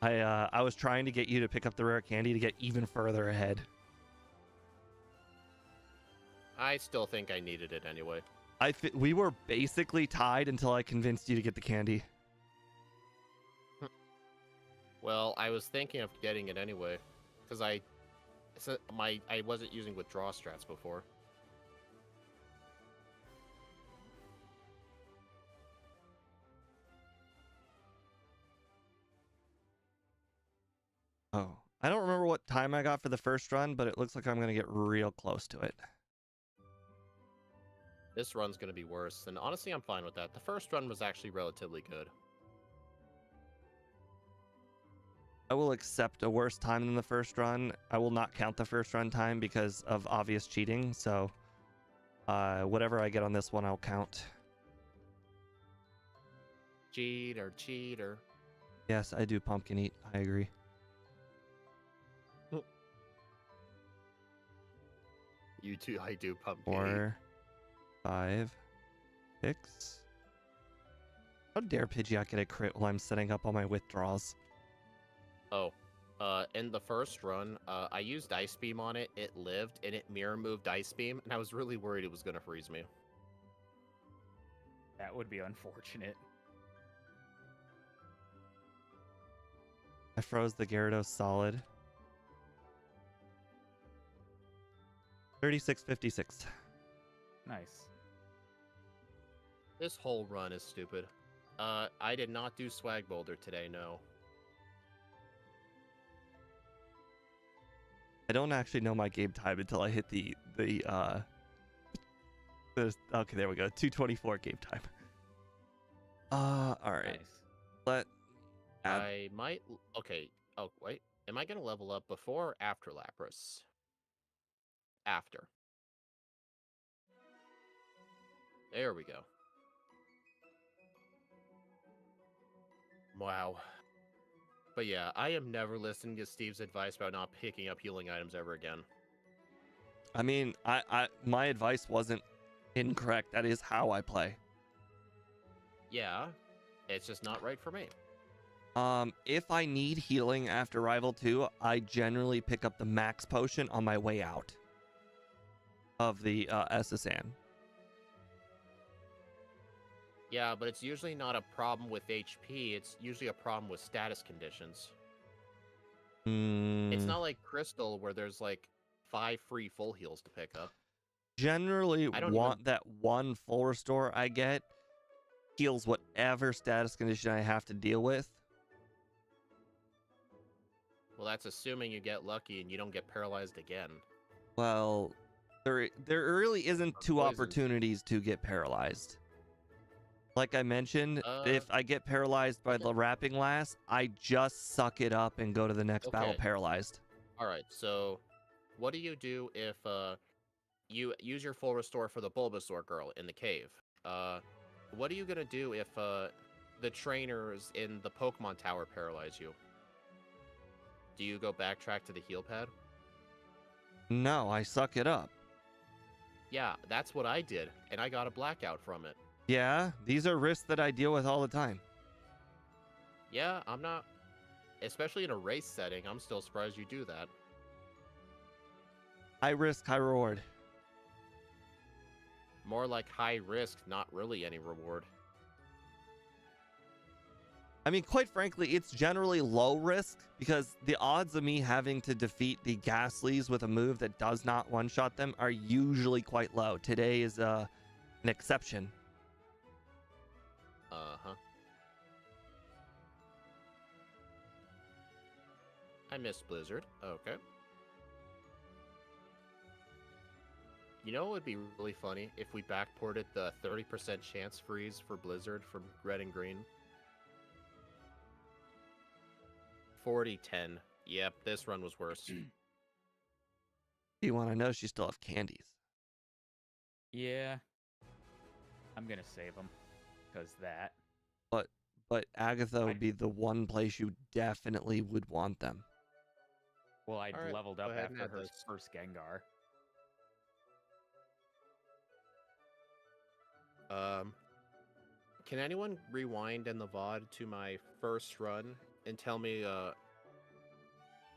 I was trying to get you to pick up the rare candy to get even further ahead. I still think I needed it anyway. We were basically tied until I convinced you to get the candy. Well, I was thinking of getting it anyway, because I wasn't using withdraw strats before. Oh, I don't remember what time I got for the first run, but it looks like I'm going to get real close to it. This run's going to be worse, and honestly, I'm fine with that. The first run was actually relatively good. I will accept a worse time than the first run. I will not count the first run time because of obvious cheating, so whatever I get on this one, I'll count. Cheater, cheater. Yes, I do pumpkin eat. I agree. You too, I do pumpkin 4, 5, 6. How dare Pidgeot get a crit while I'm setting up all my withdraws? Oh, in the first run, I used Ice Beam on it, it lived, and it mirror moved Ice Beam, and I was really worried it was going to freeze me. That would be unfortunate. I froze the Gyarados solid. 36.56. Nice. This whole run is stupid. I did not do Swag Boulder today, no. I don't actually know my game time until I hit the okay, there we go. 2:24 game time. All right. Nice. I might. Okay. Oh, wait. Am I going to level up before or after Lapras? After. There we go. Wow. But yeah, I am never listening to Steve's advice about not picking up healing items ever again. I mean, my advice wasn't incorrect. That is how I play. Yeah, it's just not right for me. If I need healing after Rival 2, I generally pick up the max potion on my way out of the SSN. Yeah, but it's usually not a problem with HP. It's usually a problem with status conditions. It's not like Crystal where there's like 5 free full heals to pick up. Generally, that one full restore I get heals whatever status condition I have to deal with. Well, that's assuming you get lucky and you don't get paralyzed again. Well, there really isn't two opportunities to get paralyzed. Like I mentioned, if I get paralyzed by the wrapping last, I just suck it up and go to the next battle paralyzed. All right, so what do you do if you use your full restore for the Bulbasaur girl in the cave? What are you gonna do if the trainers in the Pokemon Tower paralyze you? Do you go backtrack to the heal pad? No, I suck it up. Yeah, that's what I did, and I got a blackout from it. Yeah, these are risks that I deal with all the time. Yeah, I'm not... Especially in a race setting, I'm still surprised you do that. High risk, high reward. More like high risk, not really any reward. I mean, quite frankly, it's generally low risk because the odds of me having to defeat the Ghastlies with a move that does not one-shot them are usually quite low. Today is an exception. Uh-huh. I missed Blizzard. Okay. You know what would be really funny if we backported the 30% chance freeze for Blizzard from Red and Green? 40-10. Yep, this run was worse. You want to know she still have candies? Yeah. I'm gonna save them. Because that. But Agatha would be the one place you definitely would want them. Well, I'd leveled up after her first Gengar. Can anyone rewind in the VOD to my first run and tell me,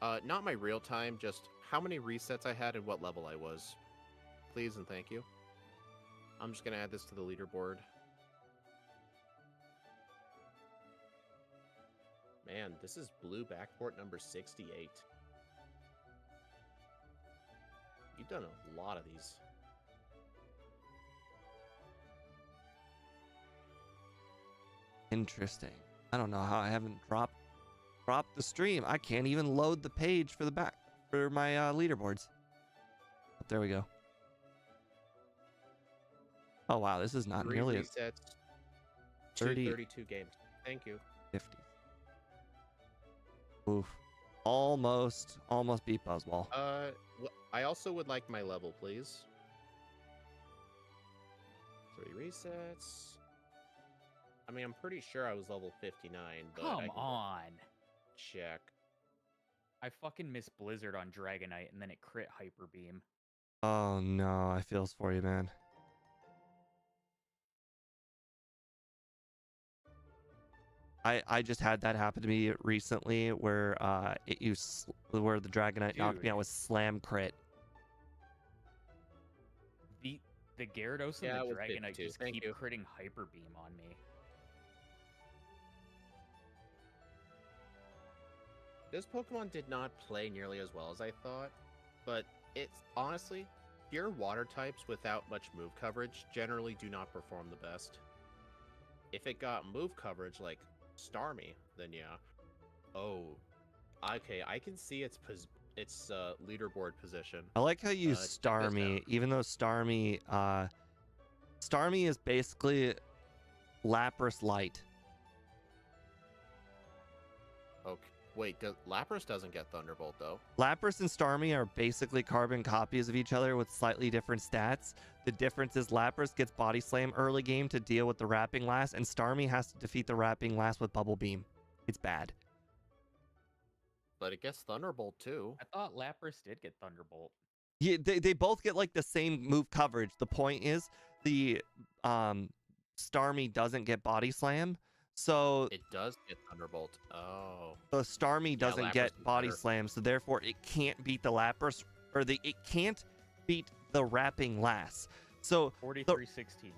not my real time, just how many resets I had and what level I was? Please and thank you. I'm just gonna add this to the leaderboard. Man, this is blue backport number 68. You've done a lot of these. Interesting. I don't know how I haven't dropped the stream. I can't even load the page for my leaderboards. But there we go. Oh wow, this is not 3 nearly resets. 32 games. Thank you. 50. Oof. Almost beat Buzzwall. I also would like my level, please. 3 resets. I mean, I'm pretty sure I was level 59, but Come on. Check. I fucking missed Blizzard on Dragonite, and then it crit Hyper Beam. Oh no, I feels for you, man. I just had that happen to me recently, where where the Dragonite knocked me out with slam crit. The Gyarados and the Dragonite just keep critting Hyper Beam on me. This Pokemon did not play nearly as well as I thought, but it's honestly, pure water types without much move coverage generally do not perform the best. If it got move coverage like Starmie, then yeah. Oh, okay, I can see its leaderboard position. I like how you Check this Starmie, out. even though Starmie is basically Lapras Light. Okay, wait, Lapras doesn't get Thunderbolt though. Lapras and Starmie are basically carbon copies of each other with slightly different stats. The difference is Lapras gets Body Slam early game to deal with the Wrapping Lass, and Starmie has to defeat the Wrapping Lass with Bubble Beam. It's bad. But it gets Thunderbolt too. I thought Lapras did get Thunderbolt. Yeah, they both get like the same move coverage. The point is the Starmie doesn't get Body Slam, so It does get Thunderbolt. Oh. the Starmie doesn't Lapras get is Body better. Slam, so therefore it can't beat the Lapras, or it can't beat the Wrapping Lass. So 43-16.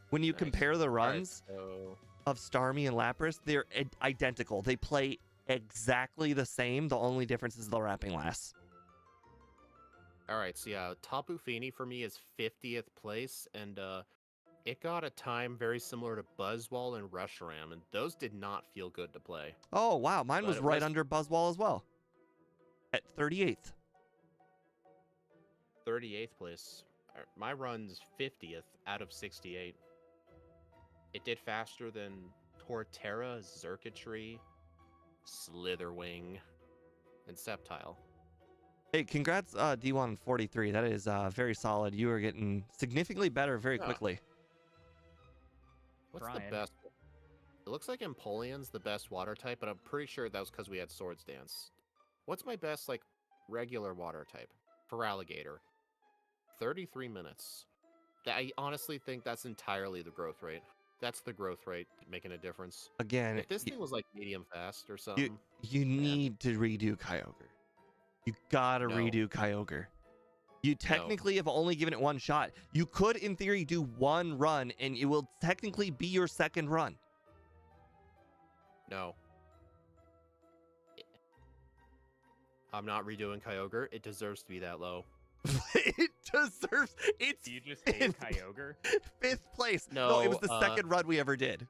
when you Nice. compare the Alright, runs so of Starmie and Lapras, they're identical. They play exactly the same. The only difference is the Wrapping Lass. Alright, so yeah, Tapu Fini for me is 50th place, and it got a time very similar to Buzzwole and Reshiram, and those did not feel good to play. Oh wow, mine But was it right was- under Buzzwole as well, at 38th. 38th place. My run's 50th out of 68. It did faster than Torterra, Xurkitree, Slitherwing, and Sceptile. Hey, congrats, D1 43. That is very solid. You are getting significantly better very Yeah. quickly. What's Trying. the best? It looks like Empoleon's the best water type, but I'm pretty sure that was because we had Swords Dance. What's my best, like, regular water type? Feraligatr. 33 minutes. I honestly think that's entirely the growth rate. That's the growth rate making a difference. Again, If this thing was, like, medium fast or you something... you need to redo Kyogre. You gotta No. redo Kyogre. You technically have only given it one shot. You could, in theory, do one run, and it will technically be your second run. No. I'm not redoing Kyogre. It deserves to be that low. It deserves. It's Do you just hate Kyogre? 5th place. No, it was the second run we ever did.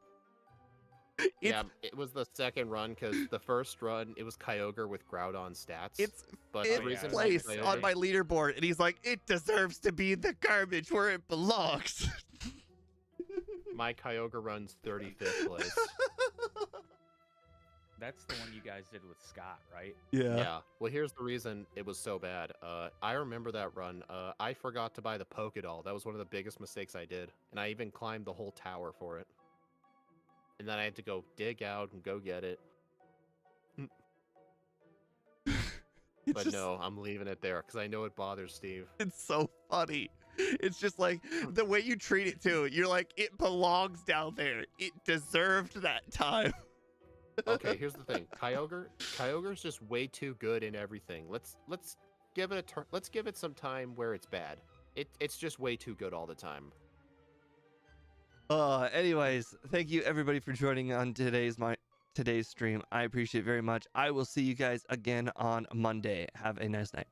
Yeah, it was the second run because the first run it was Kyogre with Groudon stats. It's but fifth the reason why place Kyogre- on my leaderboard, and he's like, it deserves to be the garbage where it belongs. my Kyogre runs 35th place. That's the one you guys did with Scott, right? Yeah. Well, here's the reason it was so bad. I remember that run. I forgot to buy the Pokedoll. That was one of the biggest mistakes I did, and I even climbed the whole tower for it. And then I had to go dig out and go get it. But no, I'm leaving it there because I know it bothers Steve. It's so funny. It's just like the way you treat it too. You're like, it belongs down there. It deserved that time. Okay, here's the thing. Kyogre's just way too good in everything. Let's give it a turn. Let's give it some time where it's bad. It's just way too good all the time. Anyways, thank you everybody for joining on today's stream. I appreciate it very much. I will see you guys again on Monday. Have a nice night.